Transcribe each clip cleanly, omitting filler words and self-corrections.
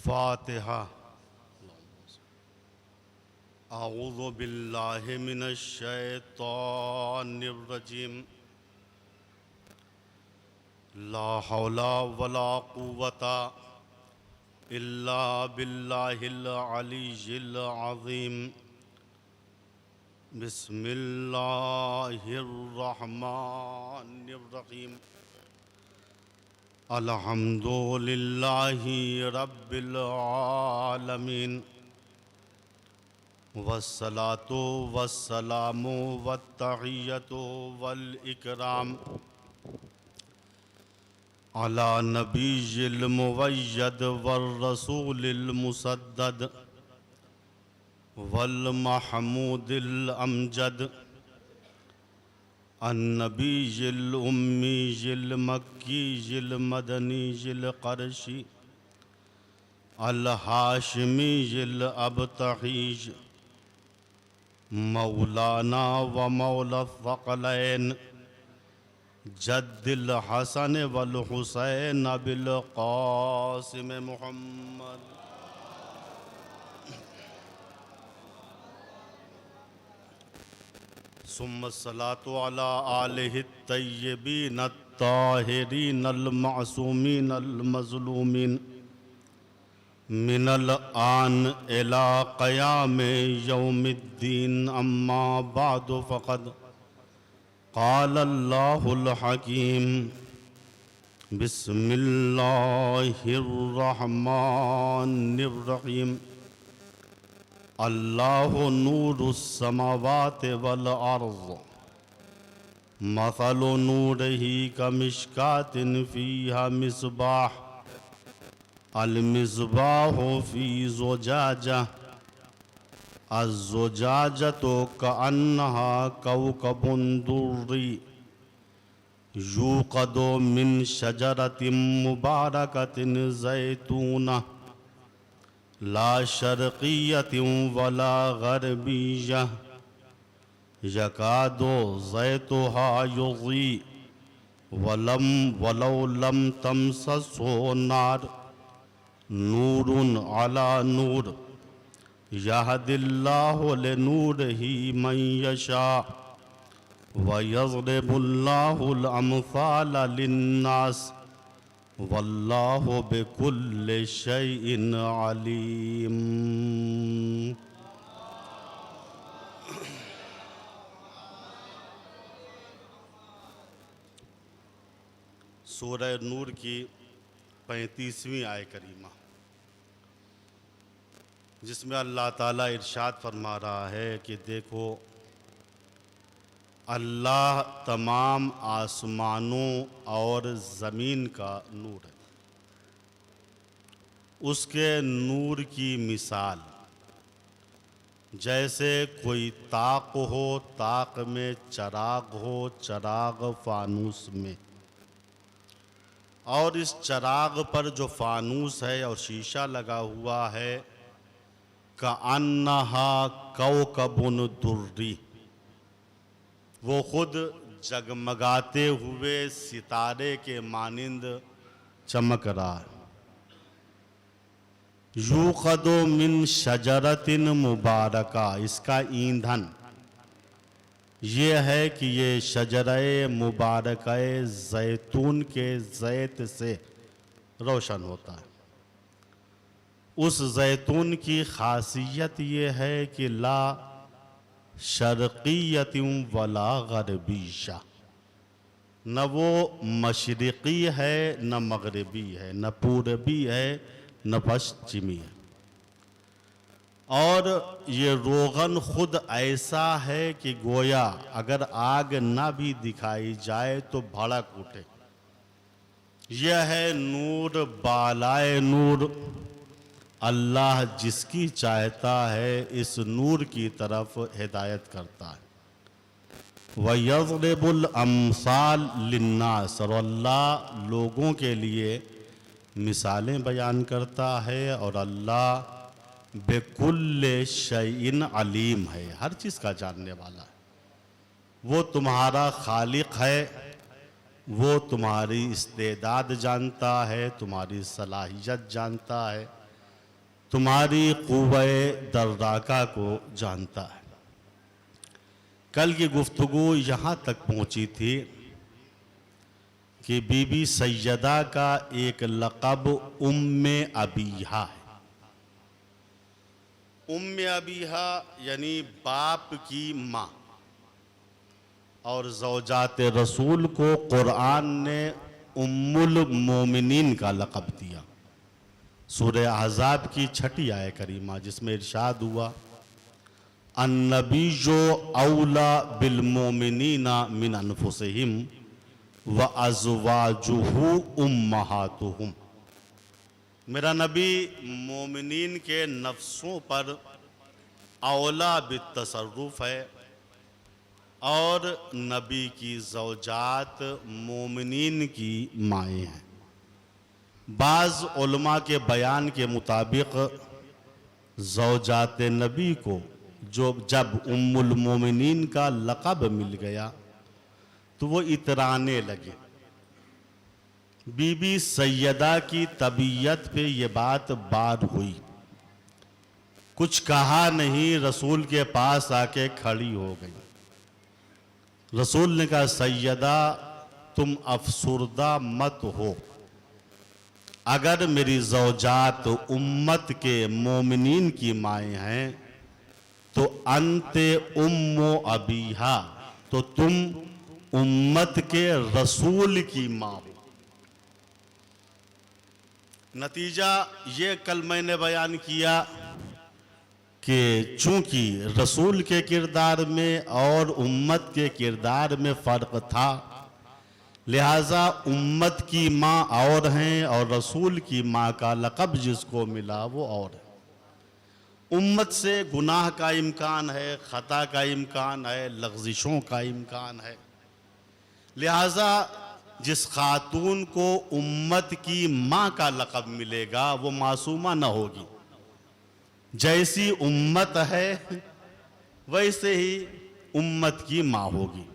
फातिहा। अऊज़ु बिल्लाहि मिनश शैतानिर रजीम। ला हौला वला कुव्वता इल्ला बिल्लाहिल अलिय्यिल अज़ीम। बिस्मिल्लाहिर रहमानिर रहीम। अल्हम्दुलिल्लाहि रब्बिल आलमीन। वस्सलातु वस्सलामु वत्तहिय्यतु वल इकराम अला नबिय्यिल मुवय्यद वर रसूलिल मुसद्दद वल महमूदिल अमजद अन्नबिय्यिल उम्मिय्यिल मक्कीय्यिल मदनीय्यिल क़रशी अल हाशिमीय्यिल अबतहीय मौलाना व मौला थक़लैन जद्दिल हसन वल हुसैन बिल क़ासिम मुहम्मद। सुम्मस्सलातु अला आलिहि तय्यबीन अत्ताहिरीन अल मासूमीन अल मज़लूमीन मिनल आन इला क़याम यौमिद्दीन। अम्मा बादु फ़क़द क़ाल अल्लाहुल हकीम। बिस्मिल्लाहिर रहमानिर रहीम। अल्लाहु नूरुस समावाति वल अर्ज़ मसलु नूरिही कमिश्कातिन फ़ीहा मिस्बाह अल मिस्बाहु फ़ी ज़ुजाजा अज़्ज़ुजाजतु कअन्नहा कौकबुन दुर्री यूक़दु मिन शजरतिन मुबारकतिन ज़ैतूना ला शर्क़िय्यतिन वला ग़रबिय्या यकादु ज़ैतुहा युज़ी वलौ लम तमससहु नार नूरुन अला नूर यहदिल्लाहु लिनूरिही मन यशा व यज़रिबुल्लाहुल अमसाल लिन्नास वल्लाहु बिकुल्लि शैइन अलीम। सूरह नूर की 35वीं आय करीमा, जिसमें अल्लाह ताला इरशाद फरमा रहा है कि देखो, अल्लाह तमाम आसमानों और ज़मीन का नूर है। उसके नूर की मिसाल जैसे कोई ताक हो, ताक में चराग हो, चराग फानूस में, और इस चराग पर जो फानूस है और शीशा लगा हुआ है, कअन्नहा कौकबुन दुर्री, वो खुद जगमगाते हुए सितारे के मानिंद चमक रहा है। यूक़दु मिन शजरतिन मुबारका, इसका ईंधन ये है कि ये शजरे मुबारका ज़ैतून के ज़ैत से रोशन होता है। उस ज़ैतून की ख़ासियत ये है कि ला शर्क़िय्यतिन वला ग़रबिय्या, न वो मशरिक़ी है न मग़रिबी है, न पूरबी है न पश्चिमी है। और ये रोगन खुद ऐसा है कि गोया अगर आग ना भी दिखाई जाए तो भड़क उठे। यह है नूर बालाए नूर। अल्लाह जिसकी चाहता है इस नूर की तरफ हिदायत करता है। व यज़रिबुल अमसाल लिन्नास, और अल्लाह लोगों के लिए मिसालें बयान करता है। और अल्लाह बेकुल्ले शैइन अलीम है, हर चीज़ का जानने वाला है। वो तुम्हारा खालिक है, वो तुम्हारी इस्तेदाद जानता है, तुम्हारी सलाहियत जानता है, तुम्हारी क़ुव्वे दर्दाका को जानता है। कल की गुफ्तगू यहाँ तक पहुँची थी कि बीबी सैयदा का एक लक़ब उम्मे अबीहा है। उम्मे अबीहा यानी बाप की माँ, और ज़ौजात रसूल को कुरान ने उम्मुल मोमिनीन का लक़ब दिया। सूरह अहज़ाब की 6 आयत करीमा, जिसमें इरशाद हुआ अन्नबी जो औला बिल मोमिनीना मिन अनफुसिहिम व अज़वाजुहु उम्महातुहुम। मेरा नबी मोमिनीन के नफ्सों पर औला बित्तसर्रुफ़ है, और नबी की ज़ौजात मोमिनीन की माएँ हैं। बाज़ उलमा के बयान के मुताबिक ज़ौजात नबी को जब उम्मुल मोमिनीन का लक़ब मिल गया तो वो इतराने लगे। बीबी सैयदा की तबीयत पे ये बात बार हुई, कुछ कहा नहीं, रसूल के पास आके खड़ी हो गई। रसूल ने कहा सैयदा तुम अफसुर्दा मत हो, अगर मेरी ज़ौजात उम्मत के मोमिनीन की माएँ हैं तो अंते उम्मो अबीहा, तो तुम उम्मत के रसूल की माँ हो। नतीजा ये कल मैंने बयान किया कि चूंकि रसूल के किरदार में और उम्मत के किरदार में फ़र्क था, लिहाजा उम्मत की माँ और हैं और रसूल की माँ का लक़ब जिसको मिला वो और है। उम्मत से गुनाह का इम्कान है, ख़ता का इम्कान है, लग़ज़िशों का इम्कान है। लिहाजा जिस खातून को उम्मत की माँ का लक़ब मिलेगा वो मासूमा न होगी। जैसी उम्मत है वैसे ही उम्मत की माँ होगी।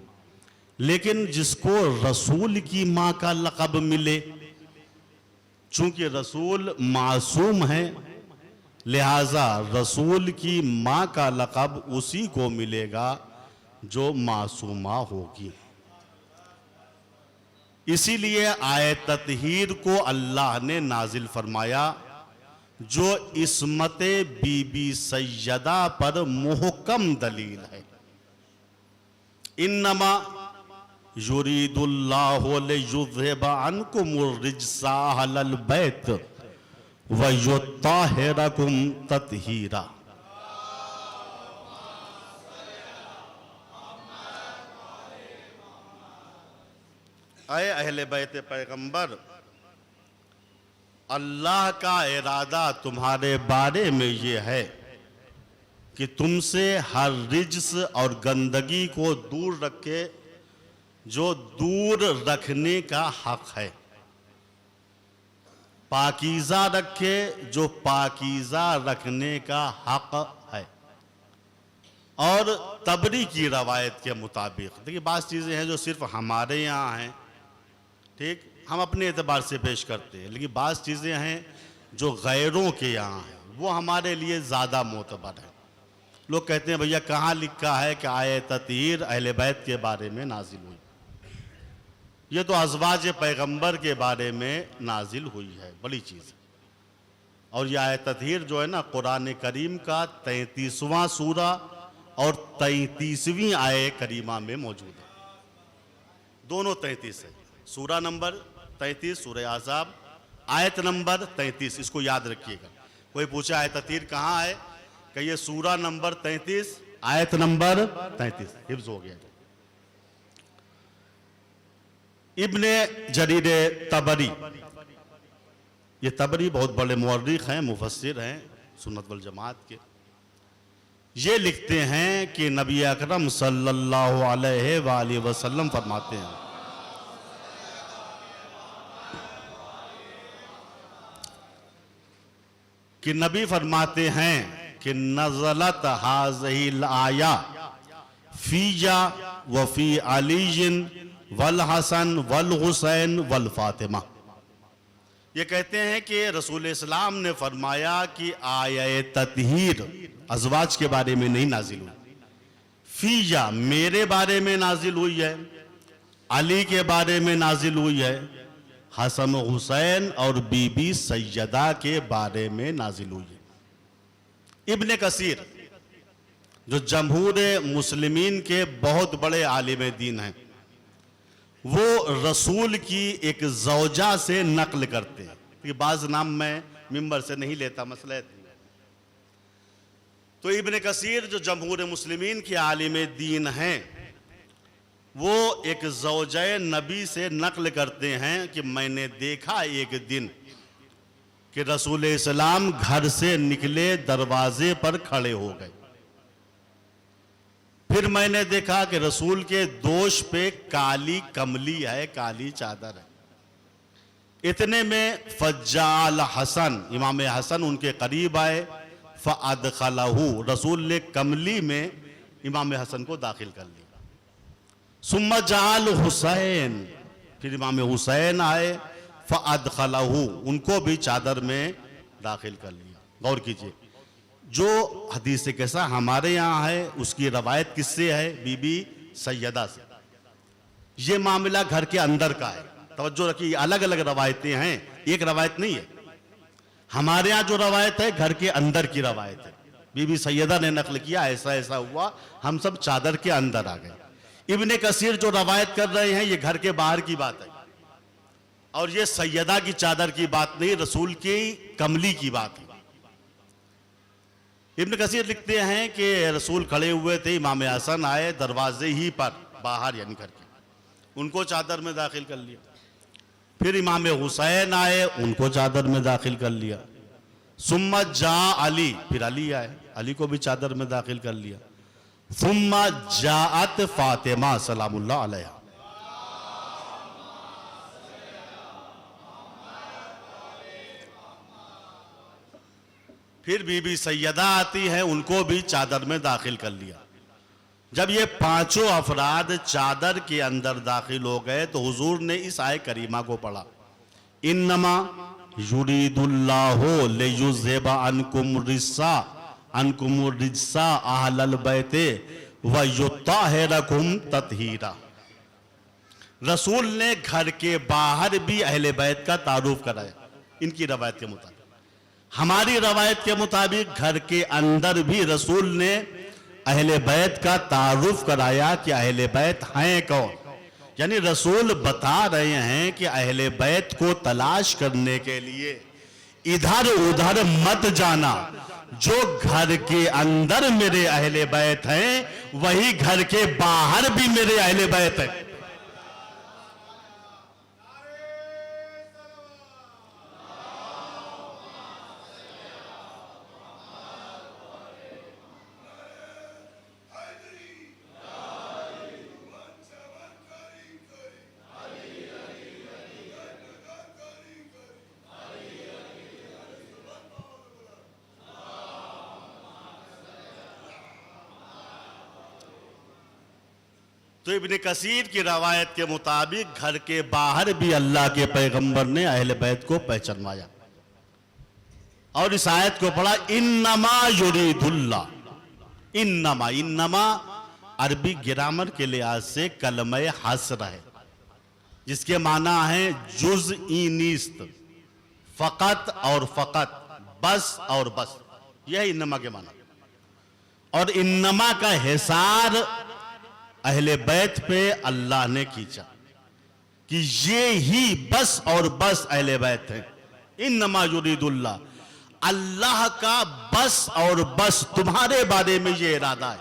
लेकिन जिसको रसूल की माँ का लक़ब मिले, चूंकि रसूल मासूम है, लिहाजा रसूल की माँ का लक़ब उसी को मिलेगा जो मासूमा होगी। इसीलिए आयत ततहीर को अल्लाह ने नाजिल फरमाया, जो इस्मते बीबी सैयदा पर मुहकम दलील है। इन्नमा युरीदुल्लाहु लियुज़हिबा अन्कुमुर रिज्सा अहलल बैत व युत्ताहिरकुम तत्हीरा। ऐ अहले बैत पैगंबर, अल्लाह का इरादा तुम्हारे बारे में ये है कि तुमसे हर रिज्स और गंदगी को दूर रखे, जो दूर रखने का हक है, पाकीज़ा रखे जो पाकीज़ा रखने का हक है। और तबरी की रवायत के मुताबिक, देखिए बात चीज़ें हैं जो सिर्फ हमारे यहाँ हैं, ठीक, हम अपने एतबार से पेश करते हैं, लेकिन बात चीज़ें हैं जो गैरों के यहाँ हैं, वो हमारे लिए ज़्यादा मोतबर है। लोग कहते हैं भैया कहाँ लिखा है कि आयत ततहीर अहले बैत के बारे में नाजिल हुई। ये तो अज़वाज पैगंबर के बारे में नाजिल हुई है, बड़ी चीज़। और यह आयत ततहीर जो है ना, कुरान करीम का 33वां सूरा और 33वीं आयत करीमा में मौजूद है। दोनों 33 है, सूरा नंबर 33 सूरह अहज़ाब, आयत नंबर 33। इसको याद रखिएगा। कोई पूछा आयत ततहीर कहाँ है, कि ये सूरा नंबर 33 आयत नंबर 33। हिफ्ज़ हो गया। इब्ने जरीर तबरी, ये तबरी बहुत बड़े मुअर्रिख हैं, मुफस्सिर हैं सुन्नत वल जमात के। ये लिखते हैं कि नबी अकरम सल्लल्लाहु अलैहि वसल्लम फरमाते हैं कि नबी फरमाते हैं कि नज़लत हाज़िहिल आया फ़ीया व फ़ी अलीयिन वल हसन वल हुसैन वल फातिमा। ये कहते हैं कि रसूल इस्लाम ने फरमाया कि आये ततहीर अज़वाज के बारे में नहीं नाजिल हुई, फीया मेरे बारे में नाजिल हुई है, अली के बारे में नाजिल हुई है, हसन हुसैन और बीबी सैयदा के बारे में नाजिल हुई है। इब्ने कसीर जो जमहूर मुस्लिमीन के बहुत बड़े आलिम दीन हैं, वो रसूल की एक ज़ौजा से नकल करते हैं। कि बाज नाम मैं मिंबर से नहीं लेता, मसला है। तो इब्ने कसीर जो जमहूर मुस्लिमीन के आलिम दीन हैं, वो एक ज़ौजा नबी से नकल करते हैं कि मैंने देखा एक दिन कि रसूल इस्लाम घर से निकले, दरवाजे पर खड़े हो गए। फिर मैंने देखा कि रसूल के दोष पे काली कमली है, काली चादर है। इतने में फज्जाल हसन, इमाम हसन उनके करीब आए, फ़अदख़लहू, रसूल ने कमली में इमाम हसन को दाखिल कर लिया। सुम्मा जाल हुसैन, फिर इमाम हुसैन आए, फ़अदख़लहू, उनको भी चादर में दाखिल कर लिया। गौर कीजिए, जो हदीस कैसा हमारे यहाँ है उसकी रवायत किससे है? बीबी सैयदा से। ये मामला घर के अंदर का है, तवज्जो रखिए, अलग अलग रवायतें हैं, एक रवायत नहीं है। हमारे यहाँ जो रवायत है घर के अंदर की रवायत है। बीबी सैयदा ने नकल किया, ऐसा ऐसा हुआ, हम सब चादर के अंदर आ गए। इब्ने कसीर जो रवायत कर रहे हैं ये घर के बाहर की बात है, और ये सैयदा की चादर की बात नहीं, रसूल की कमली की बात है। इब्न कसीर लिखते हैं कि रसूल खड़े हुए थे, इमाम हसन आए, दरवाजे ही पर बाहर यानी घर के, उनको चादर में दाखिल कर लिया। फिर इमाम हुसैन आए, उनको चादर में दाखिल कर लिया। सुम्मा जा अली, फिर अली आए, अली को भी चादर में दाखिल कर लिया। सुम्मा जाअत फातिमा सलामुल्लाह अलैहा, फिर बीबी सैयदा आती है, उनको भी चादर में दाखिल कर लिया। जब ये पांचों अफराद चादर के अंदर दाखिल हो गए तो हुजूर ने इस आय करीमा को पढ़ा, इन्नमा युरीदुल्लाहु लियुज़हिबा अन्कुम रिज्सा अहलल बैते व युत्ताहिरकुम तत्हीरा। रसूल ने घर के बाहर भी अहले बैत का तारुफ कराया, इनकी रवायत के मुताबिक। हमारी रवायत के मुताबिक घर के अंदर भी रसूल ने अहले बैत का तारुफ कराया कि अहले बैत हैं कौन। यानी रसूल बता रहे हैं कि अहले बैत को तलाश करने के लिए इधर उधर मत जाना, जो घर के अंदर मेरे अहले बैत हैं वही घर के बाहर भी मेरे अहले बैत हैं। तो इब्ने कसीर की रवायत के मुताबिक घर के बाहर भी अल्लाह के पैगंबर ने अहले बैत को पहचानवाया और इस आयत को पढ़ा, इन्नमा युरीदुल्लाह। इन्नमा, इन्नमा अरबी ग्रामर के लिहाज से कलमे हस्र है, जिसके माना है जुज़-ई-नीस्त, फकत और फकत, बस और बस, यह इन्नमा के माना। और इन्नमा का हिसार अहले बैत पे अल्लाह ने खींचा कि ये ही बस और बस अहले बैत है। इन्नमा युरीदुल्लाह, अल्लाह का बस और बस तुम्हारे बारे में ये इरादा है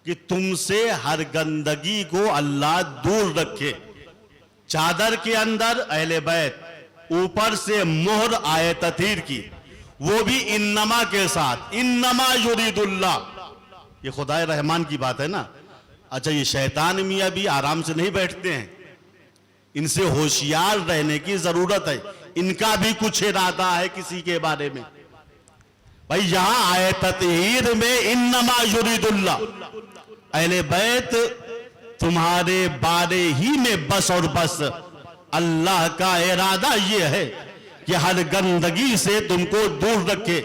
कि तुमसे हर गंदगी को अल्लाह दूर रखे। चादर के अंदर अहले बैत, ऊपर से मोहर आए ततीर की, वो भी इन्नमा के साथ, इन्नमा युरीदुल्लाह। ये खुदाए रहमान की बात है ना। अच्छा, ये शैतान मियाँ भी आराम से नहीं बैठते हैं, इनसे होशियार रहने की जरूरत है। इनका भी कुछ इरादा है किसी के बारे में। भाई यहां आए ततहीर में इन्नमा युरीदुल्लाह, अहले बैत तुम्हारे बारे ही में बस और बस अल्लाह का इरादा ये है कि हर गंदगी से तुमको दूर रखे।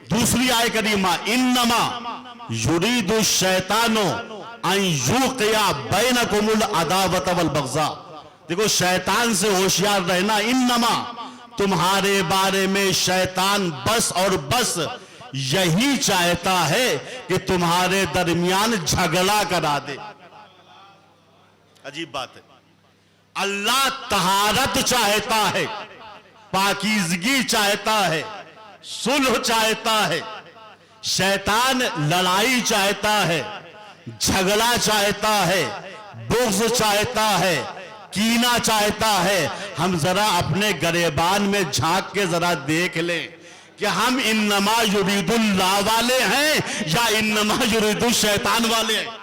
दूसरी आय करीमा, इन्नमा युरीदु शैतानो अन युक़िया बैनकुमुल अदावत वल बग़ज़ा। देखो, शैतान से होशियार रहना। इन्नमा, तुम्हारे बारे में शैतान बस और बस यही चाहता है कि तुम्हारे दरमियान झगड़ा करा दे। अजीब बात है। अल्लाह तहारत चाहता है, पाकीज़गी चाहता है, सुलह चाहता है। शैतान लड़ाई चाहता है, झगड़ा चाहता है, बुग़्ज़ चाहता है, कीना चाहता है। हम जरा अपने गरेबान में झांक के जरा देख लें कि हम इन्नमा युरीदुल्लाह वाले हैं या इन्नमा युरीदुल शैतान वाले हैं।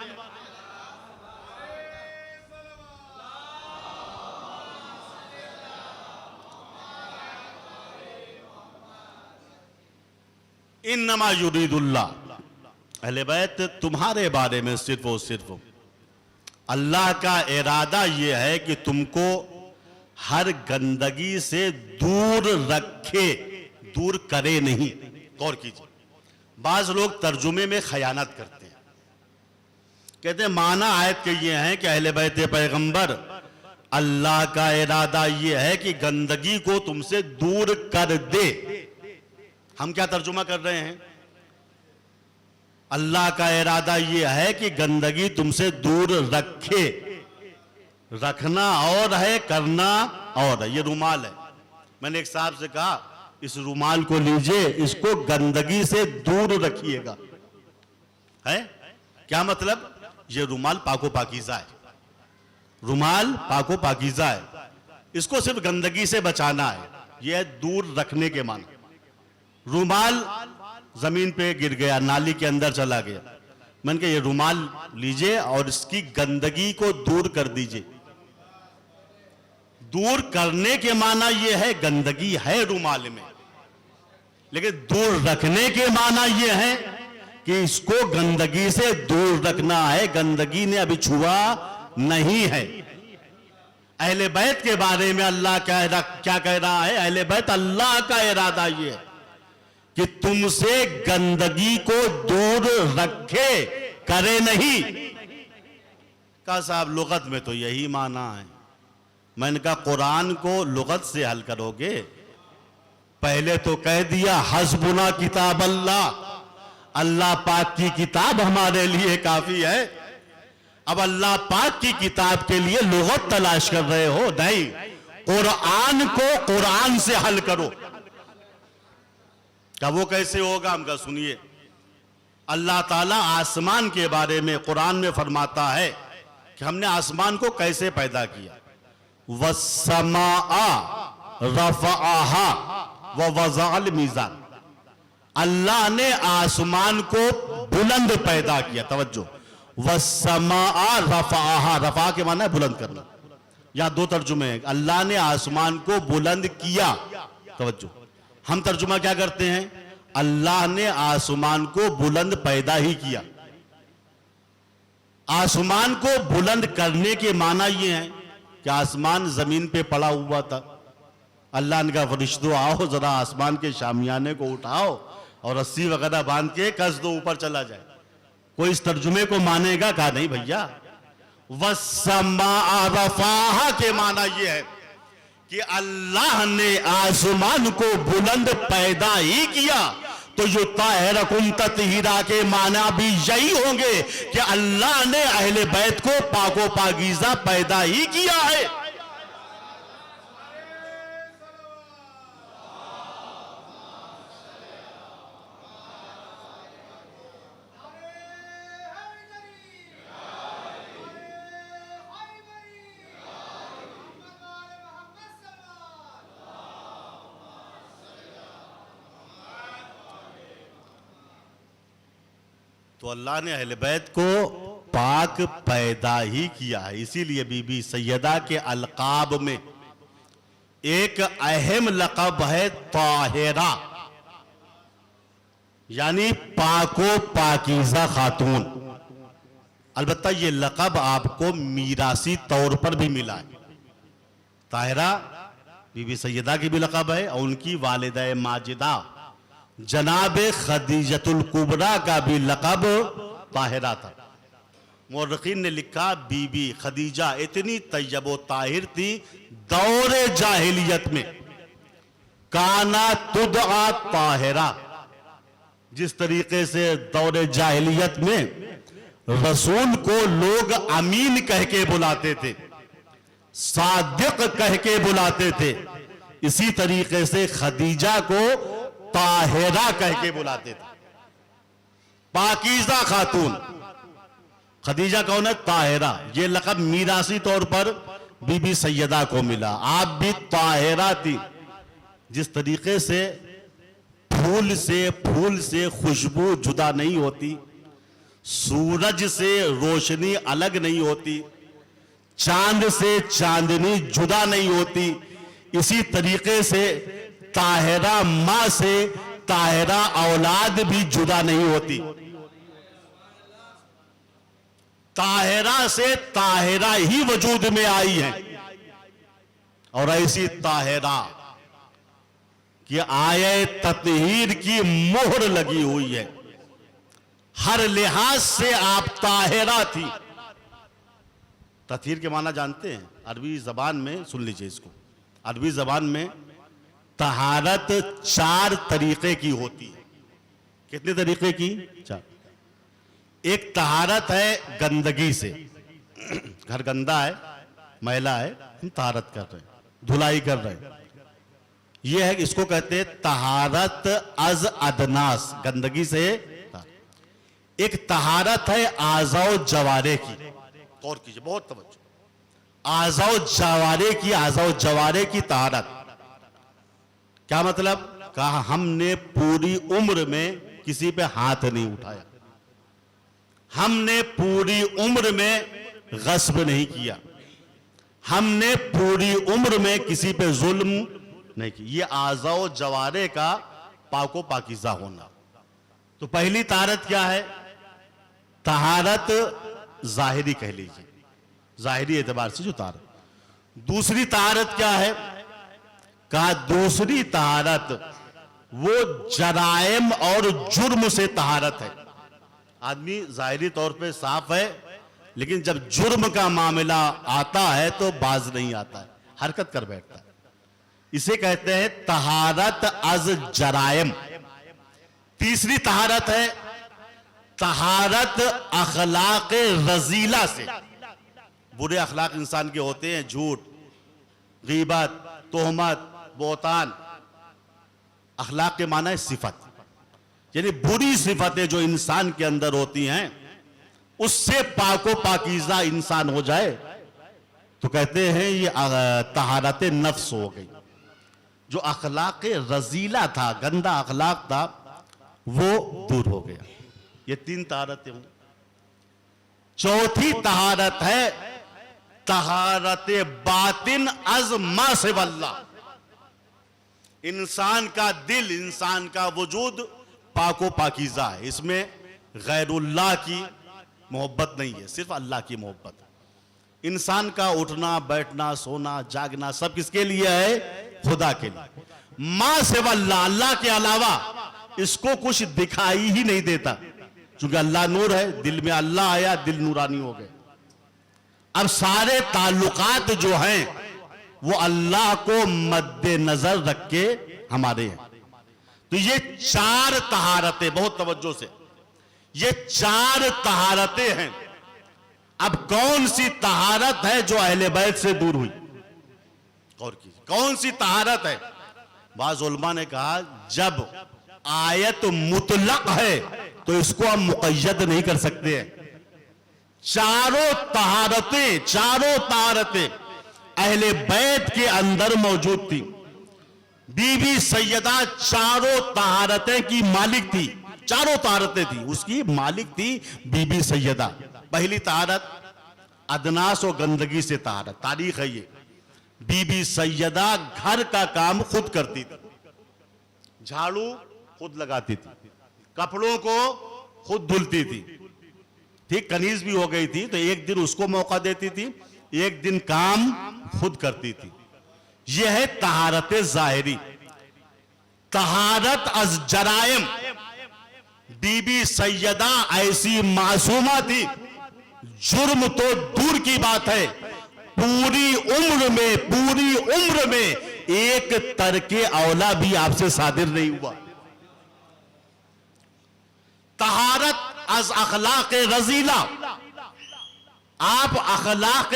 इन्नमा युरीदुल्लाह, अहले बैत तुम्हारे बारे में सिर्फ और सिर्फ अल्लाह का इरादा यह है कि तुमको हर गंदगी से दूर रखे, दूर करे नहीं। गौर कीजिए, बाज लोग तर्जुमे में खयानत करते हैं, कहते हैं माना आयत के ये हैं कि अहले बैत पैगंबर, अल्लाह का इरादा यह है कि गंदगी को तुमसे दूर कर दे। हम क्या तर्जुमा कर रहे हैं? अल्लाह का इरादा यह है कि गंदगी तुमसे दूर रखे। रखना और है, करना और है। ये रुमाल है। मैंने एक साहब से कहा, इस रुमाल को लीजिए, इसको गंदगी से दूर रखिएगा। है क्या मतलब? ये रुमाल पाको पाकीज़ा है। रुमाल पाको पाकीज़ा है, इसको सिर्फ गंदगी से बचाना है। यह दूर रखने के माना। रुमाल जमीन पे गिर गया, नाली के अंदर चला गया, मैंने कहा ये रुमाल लीजिए और इसकी गंदगी को दूर कर दीजिए। दूर करने के माना यह है गंदगी है रुमाल में, लेकिन दूर रखने के माना यह है कि इसको गंदगी से दूर रखना है, गंदगी ने अभी छुआ नहीं है। अहले बैत के बारे में अल्लाह क्या कह रहा है? अहले बैत, अल्लाह का इरादा यह है कि तुमसे गंदगी को दूर रखे, करे नहीं। कहा साहब लुगत में तो यही माना है। मैंने कहा कुरान को लुगत से हल करोगे? पहले तो कह दिया हस्बुना किताब अल्लाह, अल्लाह पाक की किताब हमारे लिए काफी है। अब अल्लाह पाक की किताब के लिए लुगत तलाश कर रहे हो? नहीं, कुरान को कुरान से हल करो। क्या वो कैसे होगा? हम कहा सुनिए, अल्लाह ताला आसमान के बारे में कुरान में फरमाता है कि हमने आसमान को कैसे पैदा किया। वस्समाआ रफ़अहा व वज़अल मीज़ान, अल्लाह ने आसमान को बुलंद पैदा किया। तवज्जो, वस्समाआ रफ़अहा, रफ़ा के माना है बुलंद करना। यहां दो तर्जुमे हैं, अल्लाह ने आसमान को बुलंद किया। तवज्जो, हम तर्जुमा क्या करते हैं? अल्लाह ने आसमान को बुलंद पैदा ही किया। आसमान को बुलंद करने के माना यह है कि आसमान जमीन पे पड़ा हुआ था, अल्लाह ने कहा फरिश्तों आओ जरा आसमान के शामियाने को उठाओ और रस्सी वगैरह बांध के कस दो, ऊपर चला जाए। कोई इस तर्जुमे को मानेगा? कहा नहीं भैया, वस्समाअ रफ़अहा के माना यह है कि अल्लाह ने आसमान को बुलंद पैदा ही किया। तो जो ताहिरकुम तत्हीरा के माना भी यही होंगे कि अल्लाह ने अहले बैत को पाको पाकीज़ा पैदा ही किया है। तो अल्लाह ने अहले बैत को पाक पैदा ही किया है। इसीलिए बीबी सैयदा के अलकाब में एक अहम लक़ब है ताहिरा, यानी पाको पाकीज़ा खातून। अलबत्ता ये लक़ब आपको मीरासी तौर पर भी मिला है। ताहिरा बीबी सैयदा की भी लक़ब है और उनकी वालिदा माजिदा जनाब खदीजतुल कुबरा का भी लक़ब ताहिरा था। मुर्रखीन ने लिखा बीबी खदीजा इतनी तैयब व ताहिर थी, दौरे जाहिलियत में काना तुदआ ताहिरा, जिस तरीके से दौरे जाहिलियत में रसूल को लोग अमीन कह के बुलाते थे, सादिक कह के बुलाते थे, इसी तरीके से खदीजा को ताहिरा कह के बुलाते थे। पाकीज़ा खातून, खदीजा कौन है? ताहिरा। ये लक़ब मीरासी तौर पर बीबी सैयदा को मिला। आप भी ताहिरा थी। जिस तरीके से फूल से खुशबू जुदा नहीं होती, सूरज से रोशनी अलग नहीं होती, चांद से चांदनी जुदा नहीं होती, इसी तरीके से ताहिरा मां से ताहिरा औलाद भी जुदा नहीं होती। ताहिरा से ताहिरा ही वजूद में आई है। और ऐसी ताहिरा कि आये ततहीर की मोहर लगी हुई है, हर लिहाज से आप ताहिरा थी। ततहीर के माना जानते हैं? अरबी जबान में, सुन लीजिए इसको, अरबी जबान में तहारत 4 तरीके की होती है। कितने तरीके की? 4। एक तहारत है गंदगी से, घर गंदा है, मैला है, हम तहारत कर रहे हैं, धुलाई कर रहे हैं, यह है, इसको कहते हैं तहारत अज अदनास, गंदगी से। एक तहारत है आज़ाओ जवारे की, गौर कीजिए, बहुत तवज्जो, आज़ाओ जवारे की तहारत। क्या मतलब? कहा हमने पूरी उम्र में किसी पे हाथ नहीं उठाया, हमने पूरी उम्र में गस्ब नहीं किया, हमने पूरी उम्र में किसी पे जुल्म नहीं किया। ये आज़ाओ जवारे का पाको पाकीज़ा होना। तो पहली तारत क्या है? तहारत जाहिरी कह लीजिए, जाहिरी एतबार से जो तारत। दूसरी तारत क्या है? कहा दूसरी तारत वो जराइम और जुर्म से तहारत है। आदमी जाहिरी तौर पे साफ है, लेकिन जब जुर्म का मामला आता है तो बाज नहीं आता है, हरकत कर बैठता है। इसे कहते हैं तहारत अज जराइम। तीसरी तहारत है तहारत अखलाक रजीला से। बुरे अखलाक इंसान के होते हैं, झूठ, गीबत, तोहमत, बोतान। अखलाक के माना है सिफत, यानी बुरी सिफतें जो इंसान के अंदर होती हैं, उससे पाको पाकीज़ा इंसान हो जाए तो कहते हैं ये तहारत नफ्स हो गई। जो अखलाक रजीला था, गंदा अखलाक था, वो दूर हो गया। ये 3 तहारतें हों। चौथी तहारत है तहारत बातिन अज मा से वल्ला। इंसान का दिल, इंसान का वजूद पाको पाकीज़ा है, इसमें गैरुल्लाह की मोहब्बत नहीं है, सिर्फ अल्लाह की मोहब्बत। इंसान का उठना बैठना सोना जागना सब किसके लिए है? खुदा के लिए। मां से वल्ला, अल्लाह के अलावा इसको कुछ दिखाई ही नहीं देता, क्योंकि अल्लाह नूर है, दिल में अल्लाह आया, दिल नूरानी हो गए। अब सारे ताल्लुकात जो हैं वो अल्लाह को मद्देनजर रख के हमारे हैं। तो ये 4 तहारतें, बहुत तवज्जो से, ये 4 तहारतें हैं। अब कौन सी तहारत है जो अहले बैत से दूर हुई? गौर कीजिए, कौन सी तहारत है? बाज़ उलमा ने कहा जब आयत मुतलक है तो इसको हम मुक़य्यद नहीं कर सकते हैं। चारों तहारतें अहले बैत के अंदर मौजूद थी। बीबी सैयदा चारों तहारतें की मालिक थी, चारों तहारतें थी, उसकी मालिक थी बीबी सैयदा। पहली तहारत अदनास और गंदगी से तहारत, तारीख है ये। बीबी सैयदा घर का काम खुद करती थी, झाड़ू खुद लगाती थी, कपड़ों को खुद धुलती थी, ठीक, कनीज भी हो गई थी तो एक दिन उसको मौका देती थी, एक दिन काम खुद करती थी। यह है तहारत जाहिरी। तहारत अज जराइम, बीबी सैयदा ऐसी मासूमा थी, जुर्म तो दूर की बात है, पूरी उम्र में एक तरके औला भी आपसे सादिर नहीं हुआ। तहारत अज अखलाक रजीला, आप अखलाक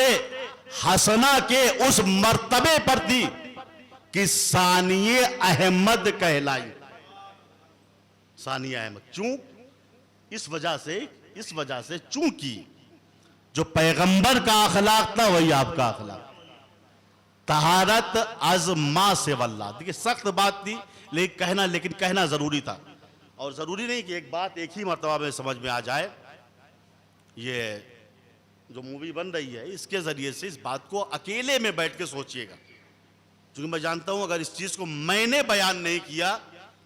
हसना के उस मर्तबे पर थी कि सानिये अहमद कहलाई। सानिया अहमद क्यों? इस वजह से चूंकि जो पैगंबर का अखलाक था वही आपका अखलाक। तहारत अज मां से वल्ला, देखिए सख्त बात थी लेकिन कहना जरूरी था। और जरूरी नहीं कि एक बात एक ही मर्तबा में समझ में आ जाए। ये जो मूवी बन रही है इसके जरिए से इस बात को अकेले में बैठ के सोचिएगा, क्योंकि मैं जानता हूं अगर इस चीज को मैंने बयान नहीं किया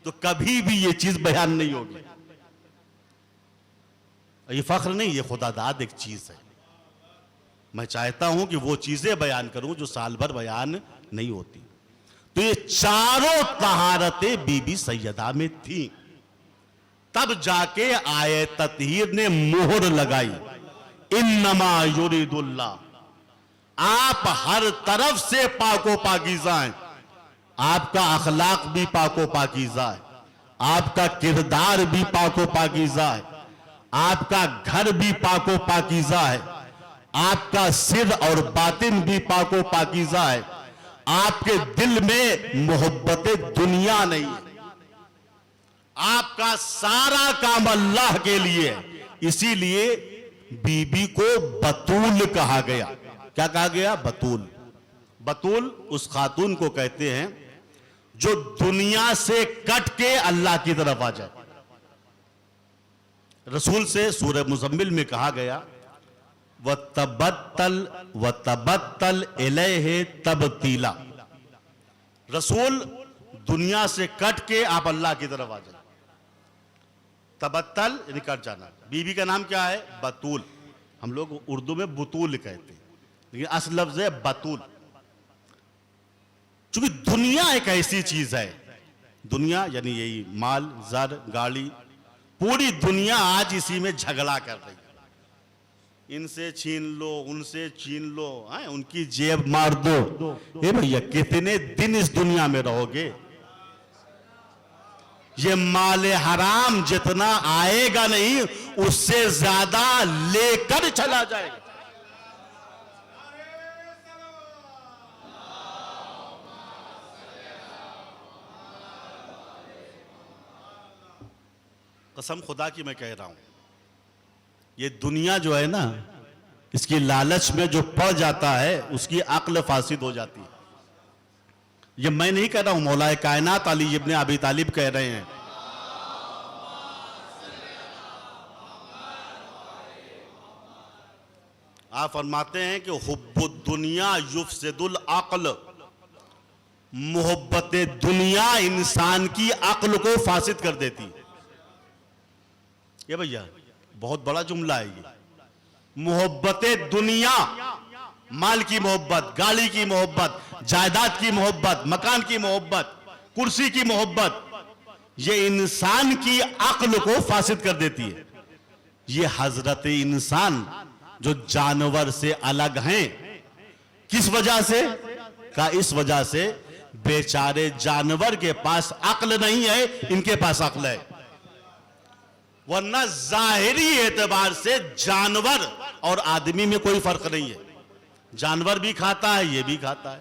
तो कभी भी ये चीज बयान नहीं होगी। ये फख्र नहीं, ये खुदादाद एक चीज है। मैं चाहता हूं कि वो चीजें बयान करूं जो साल भर बयान नहीं होती। तो ये चारों तहारतें बीबी सैयदा में थी, तब जाके आये ततहीर ने मोहर लगाई, इन्नमा युरिदुल्लाह, आप हर तरफ से पाको पाकीज़ा हैं। आपका अखलाक भी पाको पाकीज़ा है, आपका किरदार भी पाको पाकीज़ा है, आपका घर भी पाको पाकीज़ा है, आपका सिर और बातिन भी पाको पाकीज़ा है, आपके दिल में मोहब्बत दुनिया नहीं है, आपका सारा काम अल्लाह के लिए है। इसीलिए बीबी को बतूल कहा गया। क्या कहा गया? बतूल। बतूल उस खातून को कहते हैं जो दुनिया से कट के अल्लाह की तरफ आ जाए। रसूल से सूरह मुज़म्मिल में कहा गया, व तबत्तल इलैहि तबतीला। रसूल दुनिया से कट के आप अल्लाह की तरफ आ जाए। तबत्तल यानी कट जाना। बीबी का नाम क्या है? बतूल। हम लोग उर्दू में बुतूल कहते हैं, लेकिन असल लफ्ज है बतूल। चूंकि दुनिया एक ऐसी चीज है, दुनिया यानी यही माल ज़र गाड़ी, पूरी दुनिया आज इसी में झगड़ा कर रही है। इनसे छीन लो, उनसे छीन लो, उनकी जेब मार दो। ए भैया कितने दिन इस दुनिया में रहोगे? ये माल हराम जितना आएगा नहीं उससे ज्यादा लेकर चला जाएगा। कसम खुदा की मैं कह रहा हूं, ये दुनिया जो है ना, इसकी लालच में जो पड़ जाता है उसकी अक्ल फासिद हो जाती है। ये मैं नहीं कह रहा हूं, मौलाए कायनात अली इब्ने अबी तालिब कह रहे हैं। आप फरमाते हैं कि हुब्बुद दुनिया युफसिदुल अक्ल, मोहब्बत दुनिया इंसान की अक्ल को फासिद कर देती है। ये भैया बहुत बड़ा जुमला है ये। मोहब्बत दुनिया, माल की मोहब्बत, गाड़ी की मोहब्बत, जायदाद की मोहब्बत, मकान की मोहब्बत, कुर्सी की मोहब्बत, ये इंसान की अक्ल को फासिद कर देती है। ये हजरत इंसान जो जानवर से अलग हैं, किस वजह से? का इस वजह से बेचारे जानवर के पास अक्ल नहीं है, इनके पास अक्ल है। वरना जाहिरी एतबार से जानवर और आदमी में कोई फर्क नहीं है। जानवर भी खाता है, ये भी खाता है,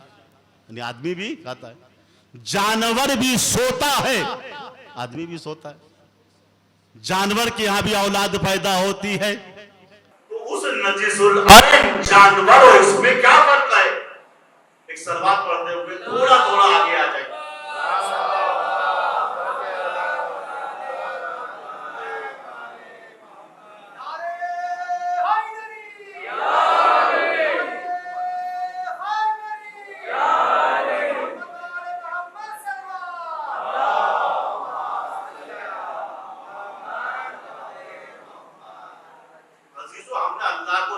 यानी आदमी भी खाता है। जानवर भी सोता है, आदमी भी सोता है। जानवर के यहां भी औलाद पैदा होती है। तो उस नजिसुल अरन जानवर और इसमें क्या फर्क है? एक सलवात पढ़ते हुए थोड़ा थोड़ा आगे आ जाए।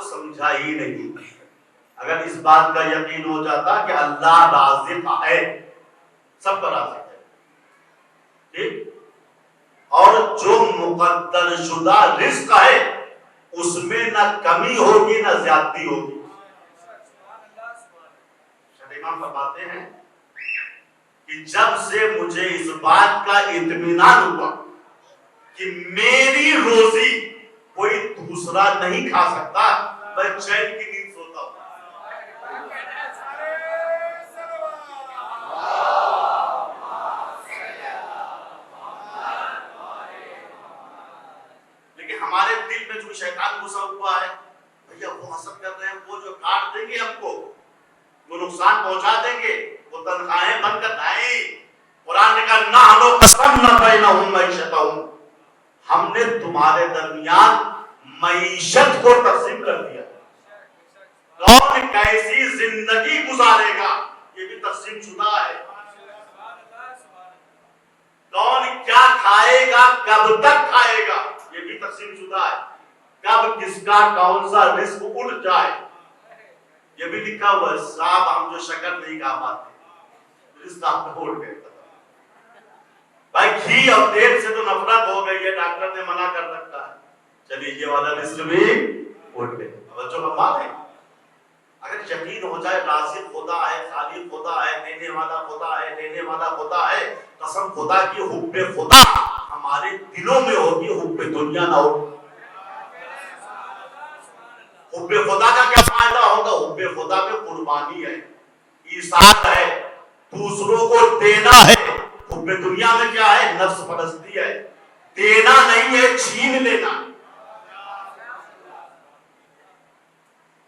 समझा ही नहीं। अगर इस बात का यकीन हो जाता कि अल्लाह राज़िक है, सबका राज़िक है, ठीक। और जो मुकद्दर शुदा रिस्क है उसमें ना कमी होगी ना ज्यादती होगी। इमाम फरमाते हैं कि जब से मुझे इस बात का इत्मीनान हुआ कि मेरी रोजी कोई दूसरा नहीं खा सकता, मैं चैन की नींद सोता हूं। लेकिन हमारे दिल में जो शैतान घुसा हुआ है, भैया वो हसद कर रहे हैं, वो जो काट देंगे हमको, वो नुकसान पहुंचा देंगे, वो तनख्वाहें बंद कर आए। कुरान ने कहा ना हलो कसम न बैनहुम मईशतहुम, हमने तुम्हारे दरमियान मईशत को तकसीम कर दिया। कौन कैसी जिंदगी गुजारेगा ये भी तकसीम शुदा है। कौन क्या खाएगा, कब तक खाएगा ये भी तकसीम शुदा है। कब किसका कौन सा रिस्क उड़ जाए ये भी लिखा हुआ है। साहब हम जो शक्कर नहीं खा पाते, रिस्क आपको उड़ गए। भाई घी और तेल से तो नफरत हो गई है, डॉक्टर ने मना कर रखा है, चलिए ये वाला रिस्क भी उठ गए। बच्चों का मान है, अगर यकीन हो जाए राज़िक खुदा है, खालिक खुदा है, देने वाला खुदा है, लेने वाला खुदा है, कसम खुदा की हुब्बे खुदा हमारे दिलों में होगी, हुब्बे दुनिया ना हो। हुब्बे खुदा का क्या फायदा होगा? हुब्बे खुदा में कुर्बानी है, ईसार है, दूसरों को देना है। हुब्बे दुनिया में क्या है? नफ्स परस्ती है, देना नहीं है, छीन लेना।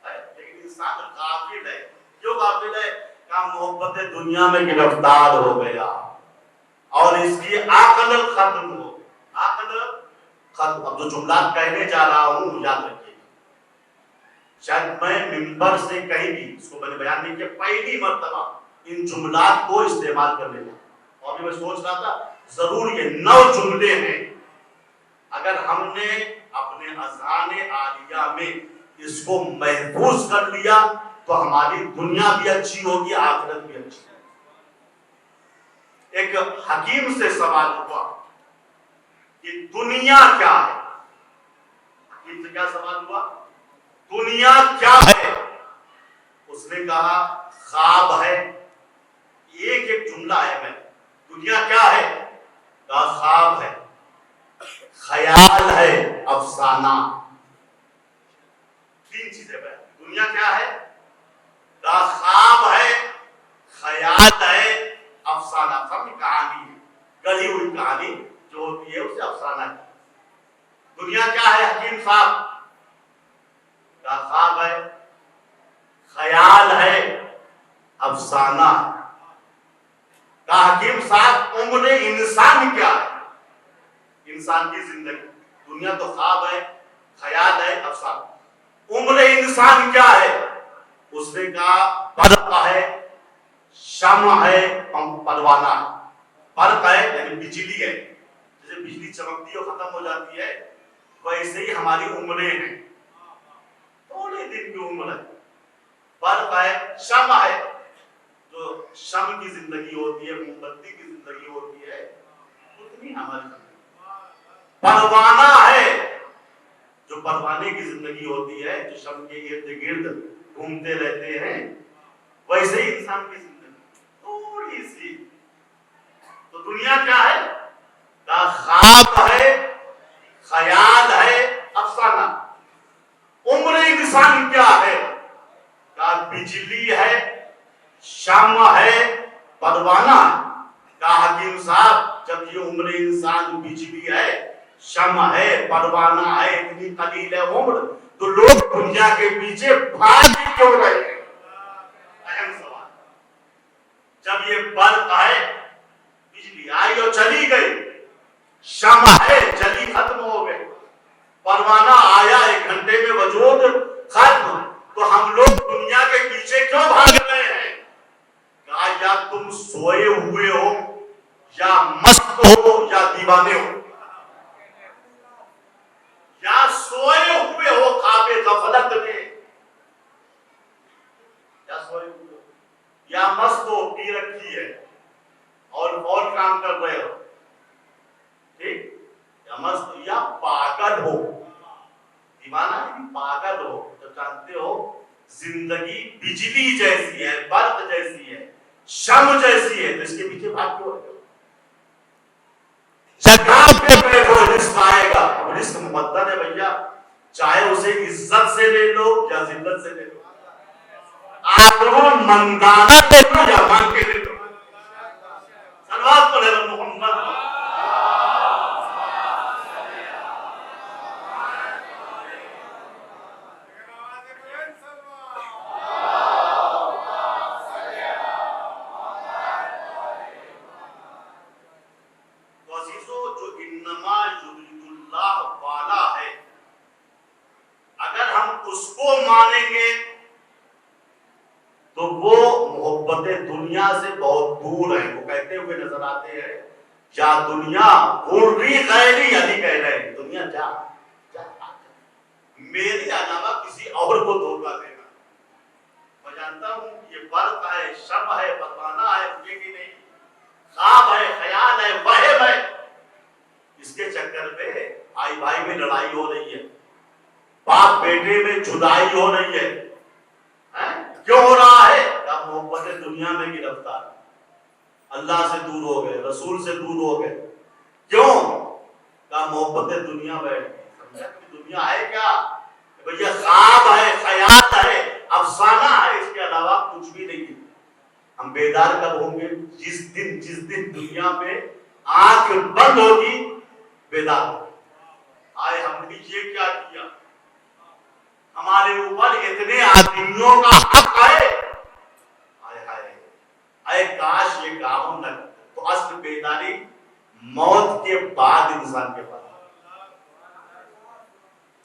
लेकिन इंसान गाफिल है। क्यों गाफिल है? का मोहब्बत दुनिया में गिरफ्तार हो गया और इसकी आकल खत्म हो गई। आकल खत्म। अब जो जुमला कहने जा रहा हूं याद रखिए, शायद मैं मिंबर से कहीं भी इसको मैंने बयान नहीं किया, पहली मर्तबा इन जुमलात को इस्तेमाल करने लगा। और मैं सोच रहा था जरूर ये 9 जुमले हैं, अगर हमने अपने अज़ान आलिया में इसको महफूज कर लिया तो हमारी दुनिया भी अच्छी होगी, आखिरत भी अच्छी होगी। एक हकीम से सवाल हुआ कि दुनिया क्या है? हकीम से क्या सवाल हुआ? दुनिया क्या है? उसने कहा ख्वाब है। एक एक जुमला है, मैं दुनिया क्या है? कहा ख्वाब है, ख्याल है, अफसाना। 3 चीजें है। दुनिया क्या है? कहा ख्वाब है, ख्याल है, अफसाना। सब कहानी है, गढ़ी हुई कहानी जो होती है उसे अफसाना है। दुनिया क्या है हकीम साहब? का ख्वाब है, ख्याल है, अफसाना। का हकीम साहब उम्र इंसान क्या है? इंसान की जिंदगी। दुनिया तो ख्वाब है, ख्याल है, अफसाना। उम्र इंसान क्या है? उसने कहा बर्क है, शम्अ है, परवाना है। बर्क है यानी बिजली है, जैसे बिजली चमकती है खत्म हो जाती है, वैसे ही हमारी उम्रें हैं, थोड़े दिन की उम्र है। बर्क है, शम्अ है, जो शम्अ की जिंदगी होती है, मोमबत्ती की जिंदगी होती है, उतनी हमारी। परवाना है, जो परवाने की जिंदगी होती है, जो शम्अ के इर्द गिर्द घूमते रहते हैं, वैसे ही इंसान की जिंदगी थोड़ी सी। तो दुनिया क्या है? ख्वाब है, ख्याल है, अफसाना। उम्र इंसान क्या है? का बिजली है, शम्अ है, परवाना है। का हकीम साहब जब ये उम्र इंसान बिजली है, शम्अ है, परवाना है, इतनी कलील है उम्र, तो लोग दुनिया के पीछे भाग क्यों रहे हैं? अहम सवाल। जब ये बल्ब है, बिजली आई और चली गई, शम्अ है, जली खत्म हो गई, परवाना आया 1 घंटे में वजूद खत्म, तो हम लोग दुनिया के पीछे क्यों भाग रहे हैं? कहा या तुम सोए हुए हो, या मस्त हो, या दीवाने हो। या सोए हुए हो ख्वाबे गफलत में, जिंदगी बिजली जैसी है, बर्फ जैसी है, शम जैसी है, तो इसके पीछे भाग क्यों रहे हो? जगह पे बैठो, रिस्क आएगा। रिस्क मुकद्दर है भैया, चाहे उसे इज्जत से ले लो या जिल्लत से ले लो, आबरू मंदाना ले लो या मांग के ले लो। सलवात पढ़े मोहम्मद। उसको मानेंगे तो वो मोहब्बतें दुनिया से बहुत दूर है। वो कहते हुए नजर आते हैं, या दुनिया गुर्री गैरी, अली कह रहे हैं, दुनिया जा, जा, जा, मेरे अलावा किसी और को धोखा देना। मैं जानता हूं ये बर्फ है, शब है, बदमाना है, रुकेगी नहीं, ख्वाब है, ख्याल है, वहम है। इसके चक्कर में भाई भाई में लड़ाई हो रही है, बाप बेटे में जुदाई हो रही है। क्यों हो रहा है? मोहब्बत दुनिया में गिरफ्तार, अल्लाह से दूर हो गए, रसूल से दूर हो गए। क्यों? मोहब्बत दुनिया बैठ गई। समझा कि दुनिया है क्या भैया? ख्वाब है, ख्याल है, अफसाना है, इसके अलावा कुछ भी नहीं है। हम बेदार कब होंगे? जिस दिन दुनिया में आंख बंद होगी, बेदार। आए हमने ये क्या किया? हमारे ऊपर इतने आदमियों का हक है, आए काश ये काम न। तो असल बेदारी मौत के बाद इंसान के पास।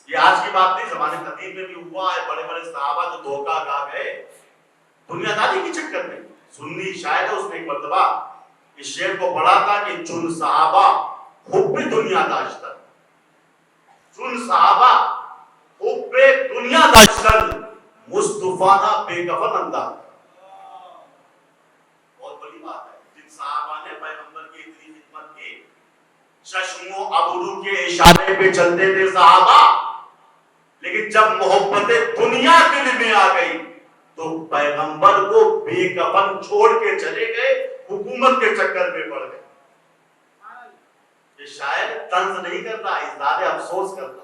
ये आज की बात नहीं, जमाने कदीम में भी हुआ है। बड़े बड़े सहाबा जो धोखा खा गए दुनियादारी के चक्कर में। सुन्नी शायर है, उसने एक मर्तबा इस शेर को पढ़ा था कि चुन सहाबा हुब्बे दुनिया दाश्तन, चुन सहाबा हुब्बे दुनिया दाश्तन, मुस्तफाना बेकफन अंदाज। बहुत बड़ी बात है। जिन सहाबा ने पैगंबर की इतनी खिदमत की, चश्मो अबरू के इशारे पे चलते थे सहाबा, लेकिन जब मोहब्बतें दुनिया दिल में आ गई तो पैगंबर को बेकफन छोड़ के चले गए, हुकूमत के चक्कर में पड़ गए। ये शायद तंज नहीं करता, इज़हार अफसोस करता।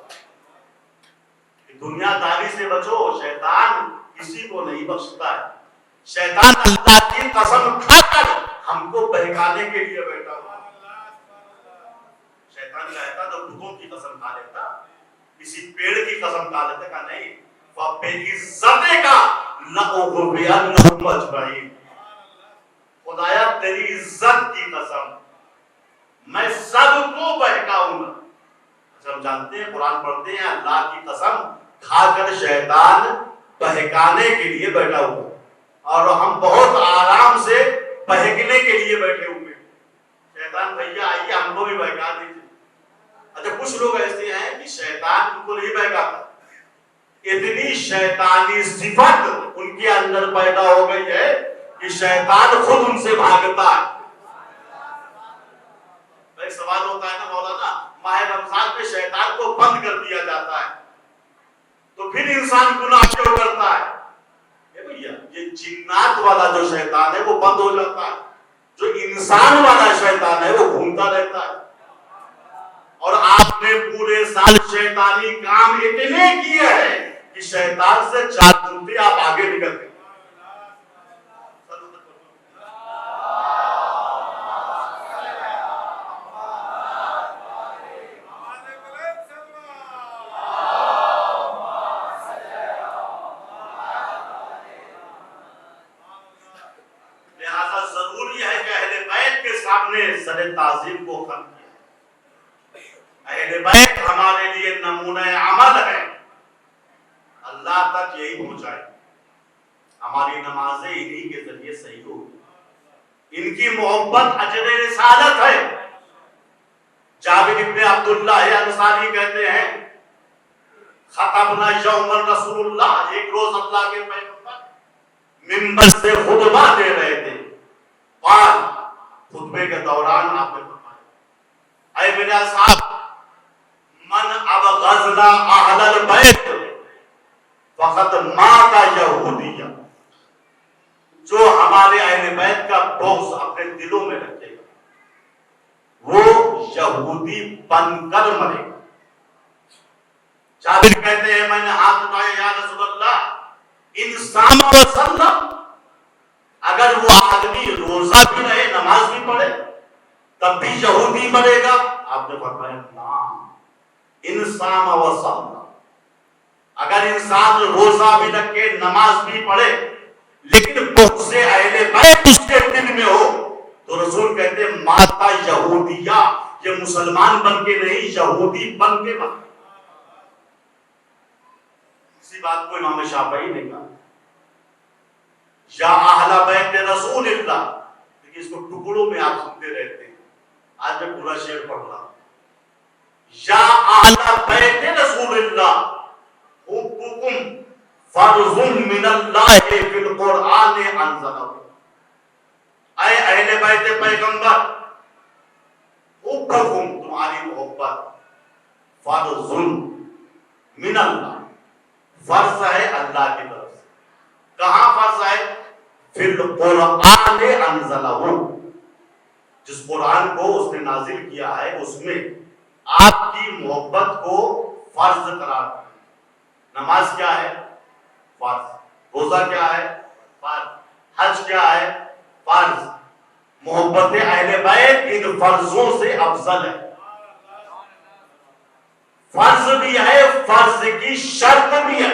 दुनियादारी से बचो, शैतान किसी को नहीं बख्शता है। शैतान अल्लाह की कसम खाकर हमको बहकाने के लिए बैठा हुआ। शैतान कहता तो भूतों की कसम खा लेता, किसी पेड़ की कसम खा लेता का नहीं, वह बेइज्जते का लअुग़वियन्नहुम अजमईन। खुदाया तेरी इज्जत की कसम, मैं सबको बहकाऊंगा। हम जानते हैं, कुरान पढ़ते हैं, अल्लाह की कसम खाकर शैतान बहकाने के लिए बैठा हुआ और हम बहुत आराम से बहकने के लिए बैठे हुए। शैतान भैया आइए हमको भी बहका दीजिए। अच्छा, कुछ लोग ऐसे हैं कि शैतान उनको नहीं बहकाता, इतनी शैतानी सिफत उनके अंदर पैदा हो गई है कि शैतान खुद उनसे भागता है। एक सवाल होता है ना मौलाना, माह रमजान में शैतान को बंद कर दिया जाता है तो फिर इंसान गुनाह क्यों करता है? भैया ये जिन्नात वाला जो शैतान है वो बंद हो जाता है, जो इंसान वाला शैतान है वो घूमता रहता है। और आपने पूरे साल शैतानी काम इतने किए हैं कि शैतान से 4 जूते आप आगे निकल गए। सरे ताज़ीम को खत्म किया। अहले बैत हमारे लिए नमूना अमल है, अल्लाह तक यही पहुंचाए। हमारी नमाजें इन्हीं के जरिए सही होगी। इनकी मोहब्बत अजर रिसालत है। जाबिर इब्ने अब्दुल्लाह अंसारी कहते हैं, खतबना यौमन रसूलुल्लाह, एक रोज अल्लाह के पैगंबर मिंबर से खुतबा दे रहे थे। खुतबे के दौरान आपने फरमाया, ऐ मेरे साहब, मन अब गज़ना अहलल बैत फकत माँ का यहूदिया, जो हमारे अहले बैत का बोझ अपने दिलों में रखेगा वो यहूदी बनकर मरेगा। जाबिर कहते हैं मैंने हाथ उठाया या रसूलल्लाह, इंसान वसल्लम, अगर वो आदमी रोजा भी रहे नमाज भी पढ़े तब भी यहूदी मरेगा? आपने फरमाया ना, इंसान वसल्लम, अगर इंसान रोजा भी रखे नमाज भी पढ़े लेकिन उससे अहले बैत उसके दिल में हो तो रसूल कहते हैं माता यहूदिया, ये मुसलमान बन के नहीं यहूदी बन के मर। इसी बात को इमाम शाफई ने कहा या अहला बैत रसूलिल्लाह, देखिए इसको टुकड़ों में आप सुनते रहते हैं, आज मैं पूरा शेर पढ़ रहा हूं, या अहला बैत रसूलिल्लाह हुब्बुकुम फर्जुम मिनल्लाह फिल कुरआन अंज़लहु, ऐ अहले बैत पैगंबर, हुब्बुकुम तुम्हारी मोहब्बत, फर्जुम मिनल्लाह, फर्ज है अल्लाह की तरफ से, कहां फर्ज है? फिल कुरआन अंज़लहु, जिस कुरान को उसने नाजिल किया है उसमें आपकी मोहब्बत को फर्ज करार दिया। नमाज क्या है? फर्ज। रोजा क्या है? फर्ज। हज क्या है? फर्ज। मोहब्बत अहले बैत इन फर्जों से अफजल है। फर्ज भी है, फर्ज की शर्त भी है।